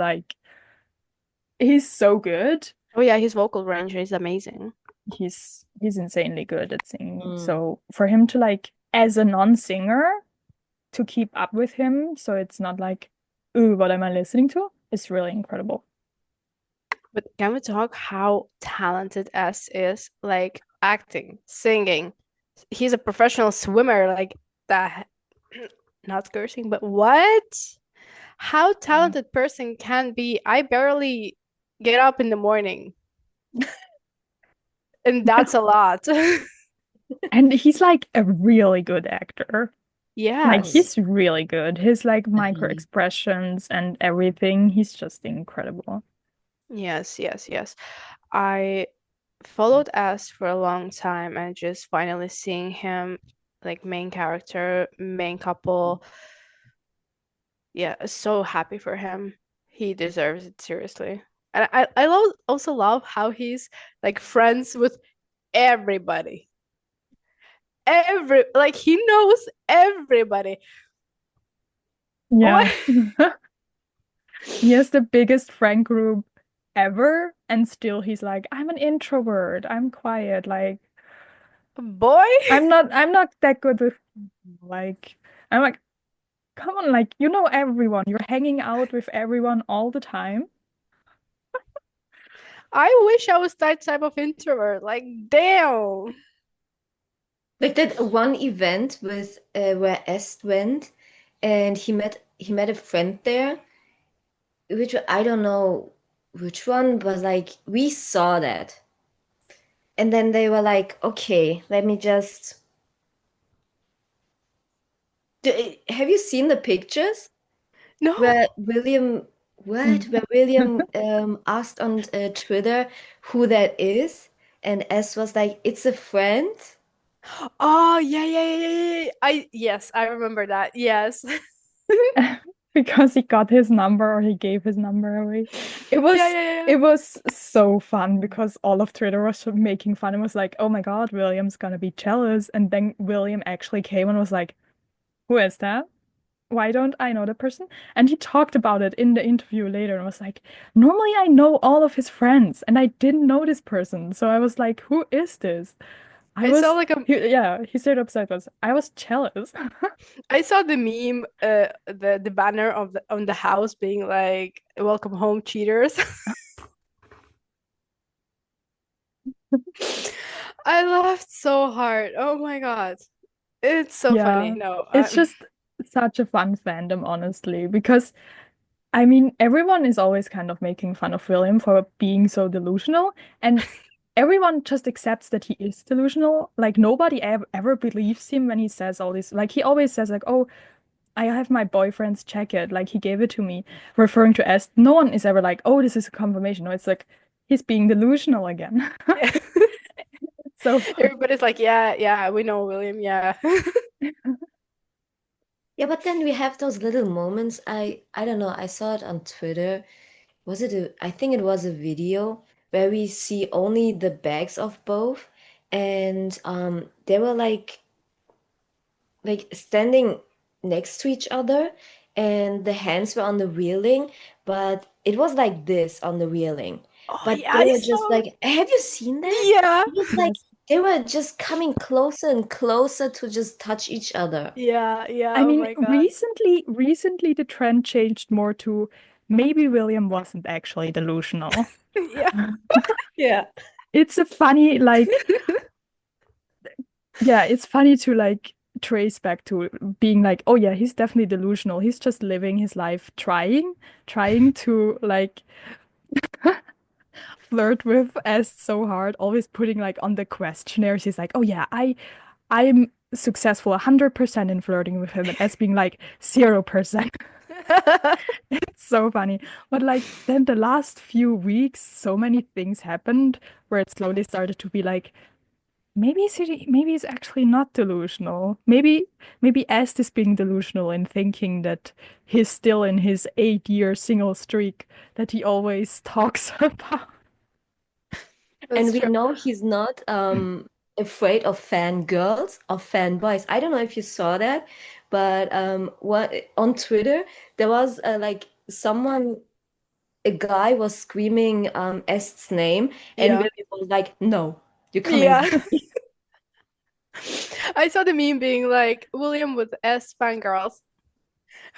so good. Oh yeah, his vocal range is amazing. He's insanely good at singing. Mm. So for him to like as a non-singer to keep up with him, so it's not like, ooh, what am I listening to? It's really incredible. But can we talk how talented S is? Like acting, singing. He's a professional swimmer, like that. Not cursing, but what? How talented person can be? I barely get up in the morning, and that's a lot. And he's like a really good actor. Like Mm. Yes. he's really good. His like micro Definitely. expressions and everything, he's just incredible. Yes, yes, yes. I followed S for a long time and just finally seeing him like main character, main couple. Yeah, so happy for him. He deserves it, seriously. And also love how he's like friends with everybody. Like he knows everybody. What? Yeah. He has the biggest friend group ever, and still he's like, I'm an introvert. I'm quiet. Like, Boy? I'm not that good with people. Like, I'm like, come on, like, you know everyone. You're hanging out with everyone all the time. I wish I was that type of introvert. Like, damn. Like that one event with where Est went, and he met a friend there, which I don't know which one, but like we saw that, and then they were like, okay, let me just. Have you seen the pictures No. where William what where William asked on Twitter who that is, and S was like, it's a friend. Oh, yeah, yeah, yeah, yeah, yeah. Yes, I remember that. Yes. Because he got his number or he gave his number away. It Yeah, was yeah, yeah. it was so fun because all of Twitter was making fun and was like, "Oh my God, William's gonna be jealous." And then William actually came and was like, "Who is that? Why don't I know the person?" And he talked about it in the interview later and was like, "Normally I know all of his friends and I didn't know this person." So I was like, "Who is this?" I I saw was like a yeah, he stayed upside was I was jealous. I saw the meme, the banner of the on the house being like, "Welcome home, cheaters." I laughed so hard. Oh my God. It's so funny. Yeah, No, it's just such a fun fandom, honestly, because I mean, everyone is always kind of making fun of William for being so delusional, and everyone just accepts that he is delusional. Like, nobody ever believes him when he says all this. Like, he always says, like, oh, I have my boyfriend's jacket. Like, he gave it to me, referring to S. No one is ever like, oh, this is a confirmation. No, it's like, he's being delusional again. yeah. It's so fun. Everybody's like, yeah, yeah, we know William, yeah. Yeah, but then we have those little moments. I don't know. I saw it on Twitter. Was it I think it was a video where we see only the backs of both, and they were like standing next to each other, and the hands were on the railing, but it was like this on the railing. Oh But yeah, they I were just saw. like, have you seen that? Yeah. It was like Yes. they were just coming closer and closer to just touch each other. Yeah, yeah, I oh mean, my God. recently the trend changed more to maybe William wasn't actually delusional. Yeah. Yeah. It's a funny, like, yeah, it's funny to like trace back to being like, oh yeah, he's definitely delusional. He's just living his life trying to like flirt with S so hard, always putting like on the questionnaires. He's like, oh yeah, I'm successful 100% in flirting with him, and S being like 0%. It's so funny. But like then the last few weeks, so many things happened where it slowly started to be like, maybe he's actually not delusional. Maybe Est is being delusional in thinking that he's still in his 8-year single streak that he always talks about. And That's we true. know he's not afraid of fangirls or fanboys. I don't know if you saw that, but what on Twitter there was like someone, a guy was screaming Est's name, and Yeah. William was like, "No, you're coming Yeah. back." I saw the meme being like, William with S fangirls,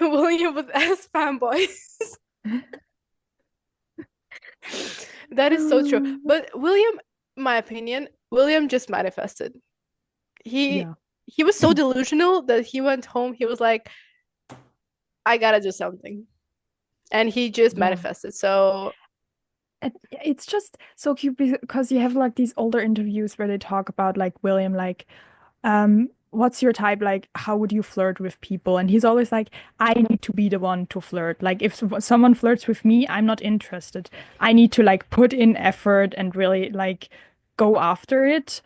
William with S fanboys. That is so true. But William, my opinion, William just manifested. He Yeah. he was so delusional that he went home, he was like, I gotta do something. And he just Yeah. manifested. So It's just so cute because you have like these older interviews where they talk about like William, like, what's your type? Like, how would you flirt with people? And he's always like, I need to be the one to flirt. Like, if someone flirts with me, I'm not interested. I need to like put in effort and really like go after it.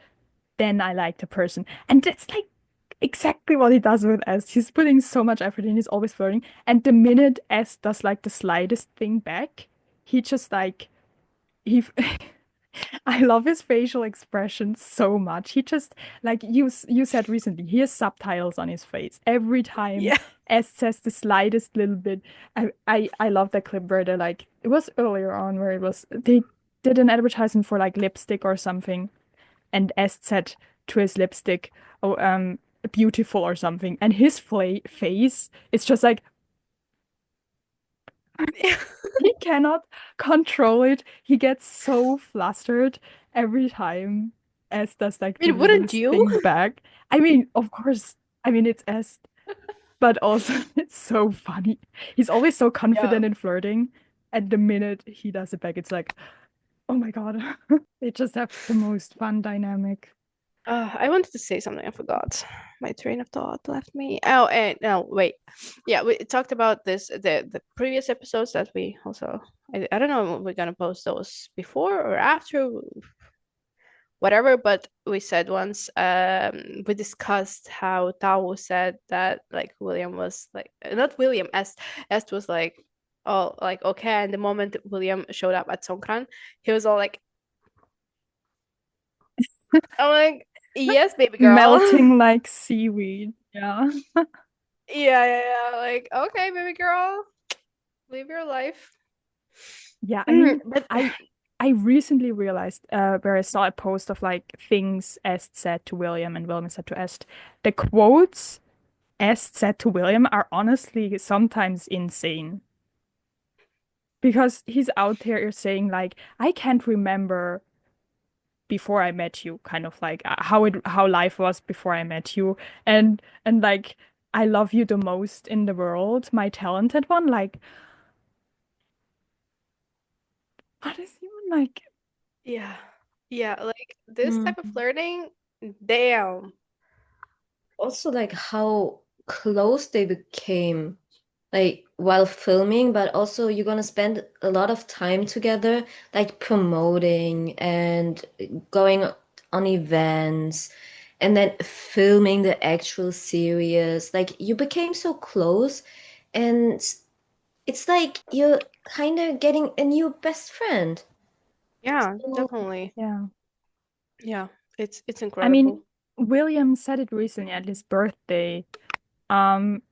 Then I like the person. And that's like exactly what he does with S. He's putting so much effort in, he's always flirting. And the minute S does like the slightest thing back, he just like he I love his facial expressions so much. He just like you said recently, he has subtitles on his face every time Yeah. S says the slightest little bit. I love that clip where they're like it was earlier on where it was they did an advertisement for like lipstick or something, and S said to his lipstick, "Oh, beautiful" or something, and his face is just like he cannot control it. He gets so flustered every time S does like I the mean, wouldn't littlest you? thing back. I mean, of course, I mean it's S, but also it's so funny. He's always so Yeah. confident in flirting, and the minute he does it back, it's like, oh my God. They just have the most fun dynamic. I wanted to say something. I forgot. My train of thought left me. Oh, and no, wait. Yeah, we talked about this the previous episodes that we also. I don't know if we're gonna post those before or after, whatever. But we said once. We discussed how Tao said that like William was like not William. Est was like, oh, like okay. And the moment William showed up at Songkran, he was all like, I'm like, yes, baby girl. Melting like seaweed. Yeah. Yeah, yeah, yeah. Like, okay, baby girl, live your life. Yeah, I mean, But I I recently realized where I saw a post of like things Est said to William and William said to Est. The quotes Est said to William are honestly sometimes insane because he's out there saying like, I can't remember before I met you, kind of like how life was before I met you, and like I love you the most in the world, my talented one. Like, what is even like? yeah, yeah, like this Mm. type of flirting, damn. Also, like how close they became, like while filming, but also you're gonna spend a lot of time together, like promoting and going on events, and then filming the actual series. Like you became so close, and it's like you're kind of getting a new best friend. Yeah, So, definitely. Yeah. Yeah, it's I mean, incredible. William said it recently at his birthday,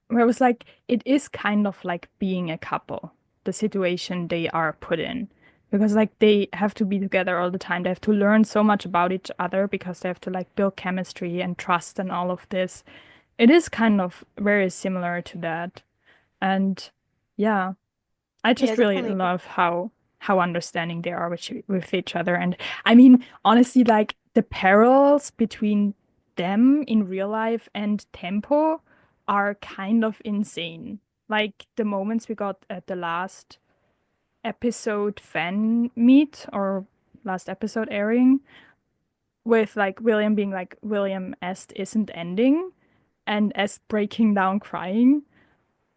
where it was like, it is kind of like being a couple, the situation they are put in. Because like they have to be together all the time. They have to learn so much about each other because they have to like build chemistry and trust and all of this. It is kind of very similar to that. And yeah. I Yeah, just really definitely. love how understanding they are with each other. And I mean, honestly, like the parallels between them in real life and Tempo are kind of insane. Like the moments we got at the last episode fan meet or last episode airing with like William being like William Est isn't ending and Est breaking down crying.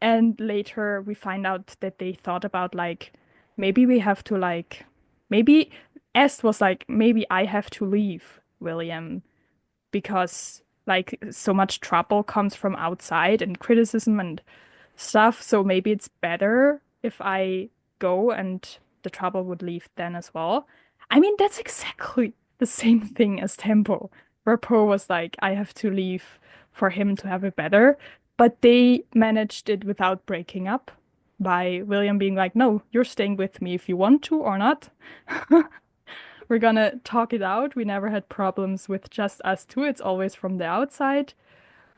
And later we find out that they thought about like maybe we have to like maybe Est was like maybe I have to leave William because like so much trouble comes from outside and criticism and stuff. So maybe it's better if I go and the trouble would leave then as well. I mean, that's exactly the same thing as Tempo, where Po was like, I have to leave for him to have it better. But they managed it without breaking up by William being like, no, you're staying with me if you want to or not. We're gonna talk it out. We never had problems with just us two. It's always from the outside.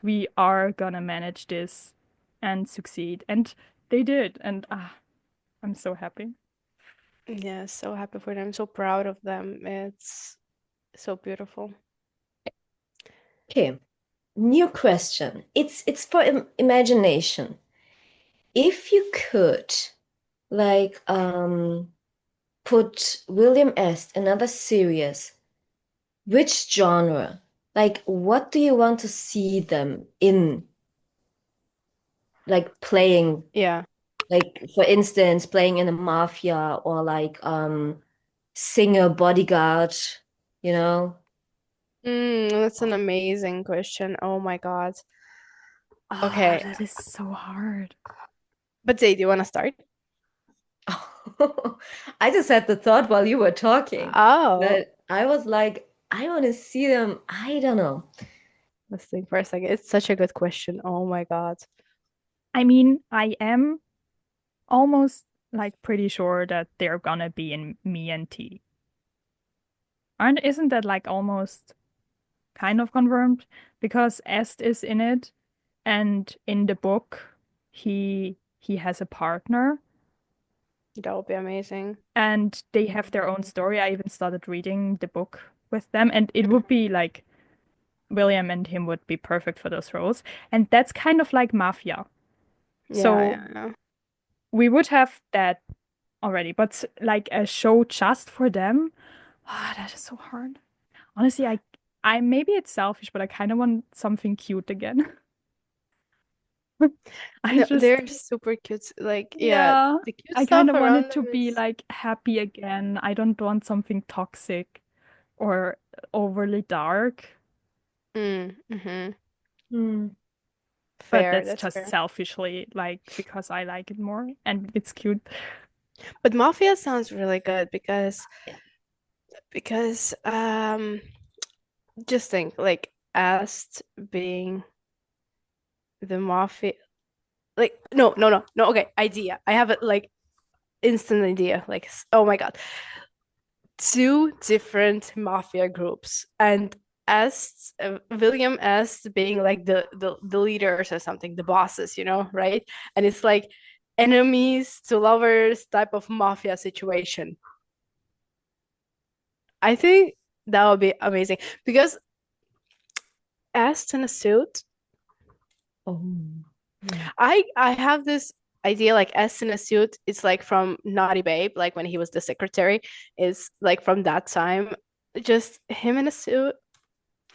We are gonna manage this and succeed. And they did. And I'm so happy. Yeah, so happy for them, so proud of them. It's so beautiful. okay, new question. It's for imagination. If you could, like, put William Est another series, which genre? Like, what do you want to see them in? Like playing, Yeah. like for instance, playing in a mafia or like singer bodyguard, you know? That's an amazing question. Oh my God. Ah, Okay, that is so hard. but Zay, do you want to start? I just had the thought while you were talking Oh, that I was like, I want to see them. I don't know. let's think for a second. It's such a good question. Oh my God. I mean, I am almost like pretty sure that they're gonna be in Me and T. Aren't isn't that like almost kind of confirmed? Because Est is in it, and in the book he has a partner That would be amazing. and they have their own story. I even started reading the book with them, and it would be like William and him would be perfect for those roles. And that's kind of like Mafia. Yeah, So yeah, yeah. we would have that already, but like a show just for them, that is so hard. Honestly, I maybe it's selfish, but I kind of want something cute again. I No, just, they're super cute. Like, yeah, yeah, the cute I kind stuff of want around it to them be is like happy again. I don't want something toxic or overly dark, mm-hmm. Hmm. but Fair, that's that's just fair. selfishly like because I like it more and it's cute. But Mafia sounds really good Yeah. because just think like Ast being the Mafia, like no, okay, idea. I have it like instant idea. Like, oh my God, two different mafia groups and Est, William Est being like the leaders or something, the bosses, right? And it's like enemies to lovers type of mafia situation. I think that would be amazing because Est in a suit. Oh. Hmm. I have this idea like Est in a suit. It's like from Naughty Babe, like when he was the secretary, is like from that time. Just him in a suit.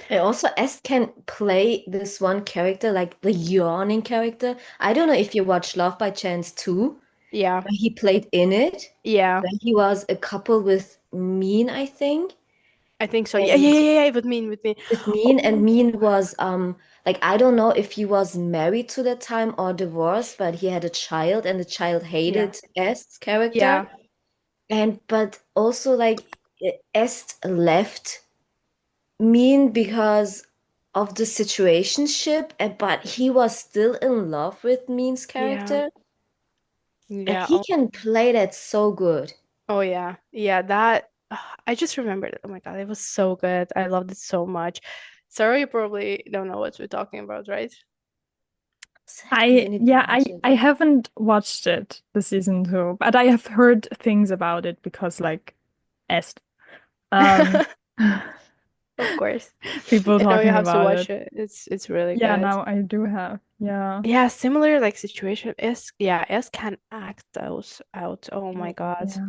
And also, S can play this one character, like the yawning character. I don't know if you watched Love by Chance too, Yeah, where he played in it, yeah. when he was a couple with Mean, I think. I think so. Yeah, yeah, And yeah, yeah. With me. with Mean, and Oh, Mean was like I don't know if he was married to that time or divorced, but he had a child, and the child yeah, hated Est's character. yeah, And but also like Est left Mean because of the situationship, but he was still in love with Mean's yeah, character, and yeah. he can play that so good. Oh, yeah, yeah. That I just remembered it. Oh my God, it was so good. I loved it so much. Sarah, you probably don't know what we're talking about, right? Sadly, I need to watch it. I haven't watched it, the season two, but I have heard things about it because like Est. Um Of course. people No, you talking have to about watch it. it. It's really Yeah, good. now I do have. Yeah. Yeah, similar like situation is yeah, S can act those out. Oh my God. Yeah.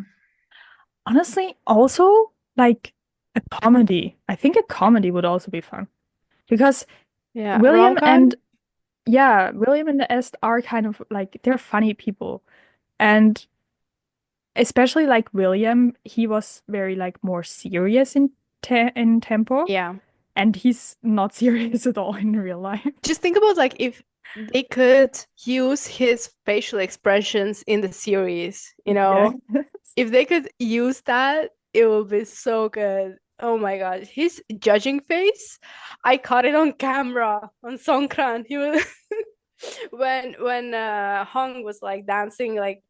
Honestly, also like a comedy. I think a comedy would also be fun because Yeah, William and rom-com? yeah, William and Est are kind of like they're funny people. And especially like William, he was very like more serious in tempo, Yeah. and he's not serious at all in real life. Just think about like if they could use his facial expressions in the series, Yeah. if they could use that, it would be so good. Oh my God. His judging face, I caught it on camera on Songkran. He was when Hong was like dancing, like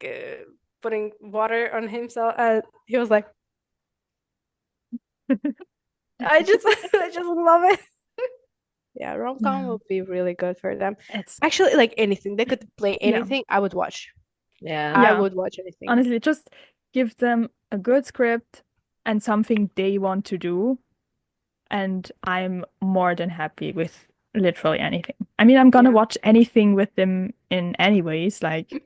putting water on himself, he was like, I just I just love it. Yeah, rom-com Yeah. would be really good for them. It's Actually, like anything, they could play yeah. anything, I would watch. Yeah. I Yeah. would watch anything. Honestly, just give them a good script and something they want to do, and I'm more than happy with literally anything. I mean, I'm gonna Yeah, watch anything with them in anyways, like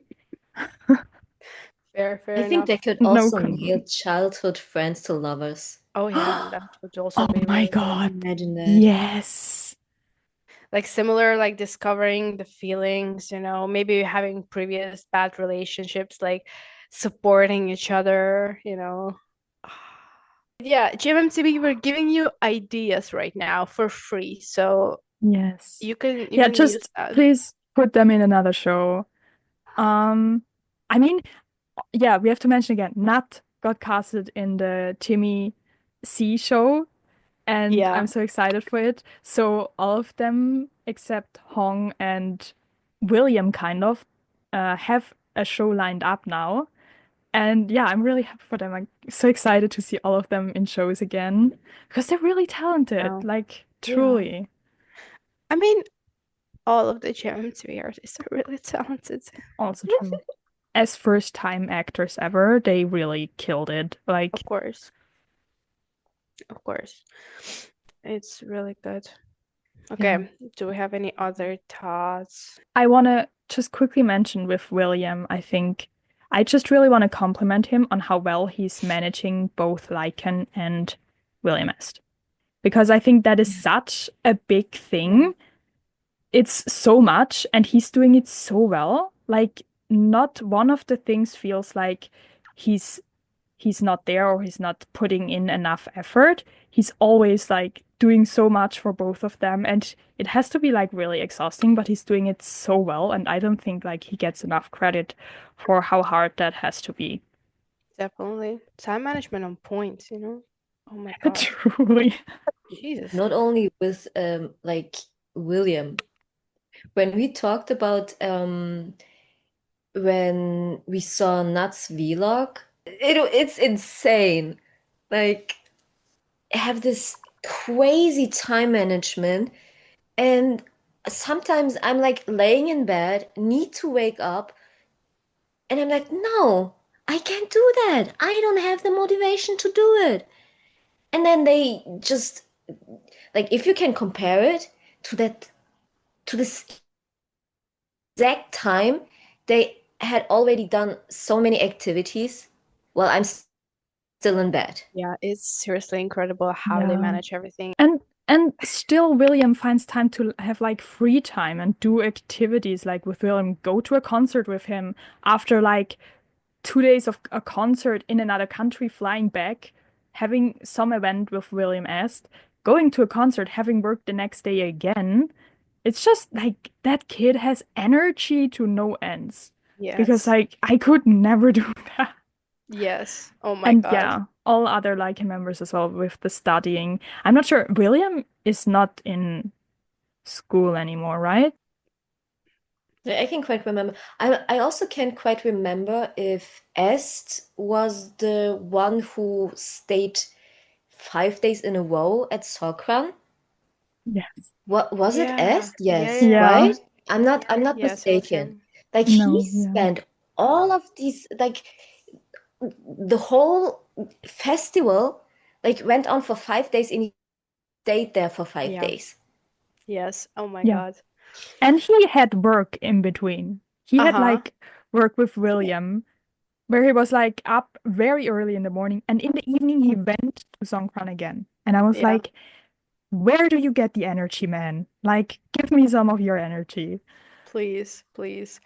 I fair think they enough. could no also nail complaint. childhood friends to lovers. Oh yeah, that would also Oh be my really good. God. Imagine that. Yes. Like similar, like discovering the feelings, maybe having previous bad relationships, like supporting each other. Yeah, GMMTV, we're giving you ideas right now for free, so Yes. you Yeah, can use just that. please put them in another show. Um, I mean, yeah, we have to mention again, Nat got casted in the Timmy C show, and Yeah. I'm so excited for it. So all of them except Hong and William kind of have a show lined up now. And yeah, I'm really happy for them. I'm so excited to see all of them in shows again because they're really talented, Wow. like Yeah. truly. I mean, all of the GMTV artists are really talented. Also true. As first time actors ever, they really killed it. Of Like, course. Of course. It's really good. yeah. Okay. Do we have any other thoughts? I want to just quickly mention with William, I think I just really want to compliment him on how well he's managing both Lycan and William Est. Because I think that is Yeah. such a big Yeah. thing. It's so much, and he's doing it so well. Like, not one of the things feels like he's he's not there or he's not putting in enough effort. He's always like doing so much for both of them, and it has to be like really exhausting, but he's doing it so well, and I don't think like he gets enough credit for how hard that has to be. Definitely. Time management on point, you know? Oh my God. Truly. Jesus. Not only with like William. When we talked about when we saw Nat's vlog, it's insane. Like have this crazy time management, and sometimes I'm like laying in bed, need to wake up, and I'm like, no, I can't do that. I don't have the motivation to do it. And then they just like if you can compare it to that to this exact time, they had already done so many activities while I'm still in bed. Yeah, it's seriously incredible how they Yeah. manage everything. And still William finds time to have like free time and do activities like with William, go to a concert with him after like 2 days of a concert in another country, flying back, having some event with William Est, going to a concert, having work the next day again. It's just like that kid has energy to no ends. Because Yes. like I could never do that. Yes. Oh my And God. yeah, all other Lycan members as well with the studying. I'm not sure. William is not in school anymore, right? Yeah, I can quite remember. I also can't quite remember if Est was the one who stayed 5 days in a row at Sokran. Yes. What was it, Yeah. Est? Yeah, Yes, yeah. Yeah. right? I'm not Yes, it was mistaken. him. Like he No, yeah. spent all of these like the whole festival like went on for 5 days and he stayed there for five Yeah. days. Yes. Oh my Yeah. God. And he had work in between. He had Uh-huh. like work with William, where he was like up very early in the morning, and in the evening he went to Songkran again. And I was Yeah. like, where do you get the energy, man? Like, give me some of your energy. Please, please.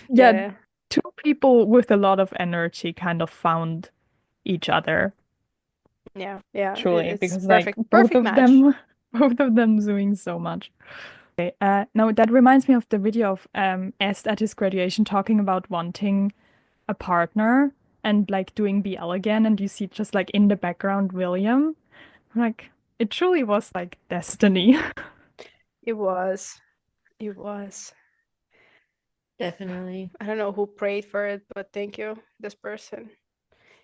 Yeah, Yeah. two people with a lot of energy kind of found each other, Yeah. Yeah. truly, It's because like perfect. Perfect match. both of them doing so much. Okay, now that reminds me of the video of Est at his graduation talking about wanting a partner and like doing BL again, and you see just like in the background William. Like it truly was like destiny. It was. It was. Definitely. I don't know who prayed for it, but thank you, this person.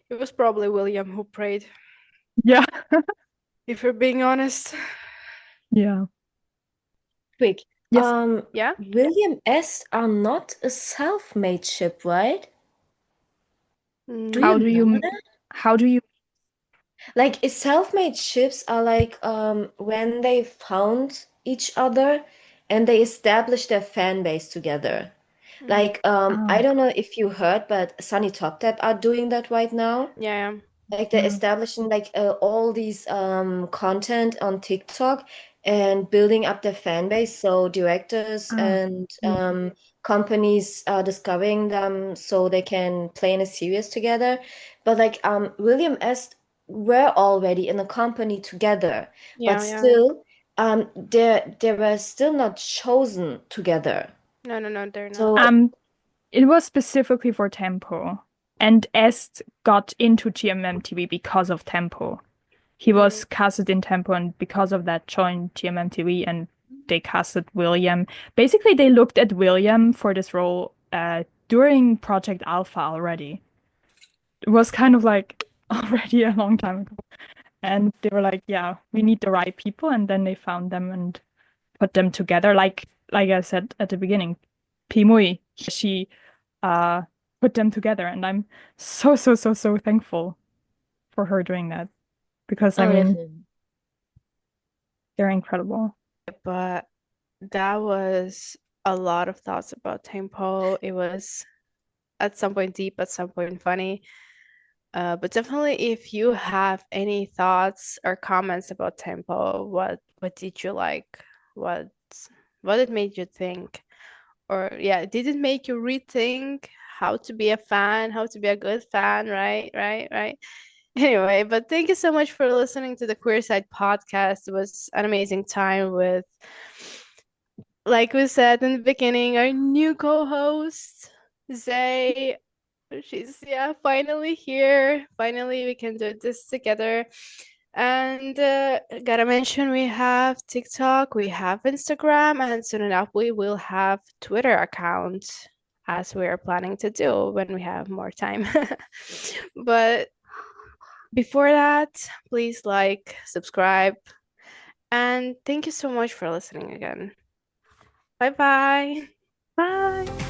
It was probably William who prayed, Yeah. if we're being honest. Yeah. Quick. Yes. Yeah? William S. are not a self-made ship, right? Do How you do know you that? how do you Like, self-made ships are like when they found each other and they established their fan base together. Mm. Like, I oh don't know if you heard, but Sunny Top Tap are doing that right now. Yeah, Like they're yeah. establishing like all these content on TikTok and building up their fan base. So directors Ah, and yeah. companies are discovering them so they can play in a series together. But like William S. were already in a company together, but yeah, yeah. still they were still not chosen together. No, no, no, they're not. So It was specifically for Tempo. And Est got into GMMTV because of ThamePo. He was casted in ThamePo and because of that joined GMMTV and they casted William. Basically, they looked at William for this role during Project Alpha already. It was kind of like already a long time ago. And they were like, yeah, we need the right people. And then they found them and put them together. Like I said at the beginning, Pimui, she put them together. And I'm so thankful for her doing that. Because I Oh, mean, definitely. they're incredible. But that was a lot of thoughts about ThamePo. It was at some point deep, at some point funny. But definitely, if you have any thoughts or comments about ThamePo, what did you like? What it made you think? Or yeah, did it make you rethink how to be a fan, how to be a good fan, right? Right. Anyway, but thank you so much for listening to the Queer Side podcast. It was an amazing time with, like we said in the beginning, our new co-host, Zay. She's finally here. Finally, we can do this together. And gotta mention, we have TikTok, we have Instagram, and soon enough we will have Twitter account, as we are planning to do when we have more time. But before that, please like, subscribe, and thank you so much for listening again. Bye bye. Bye.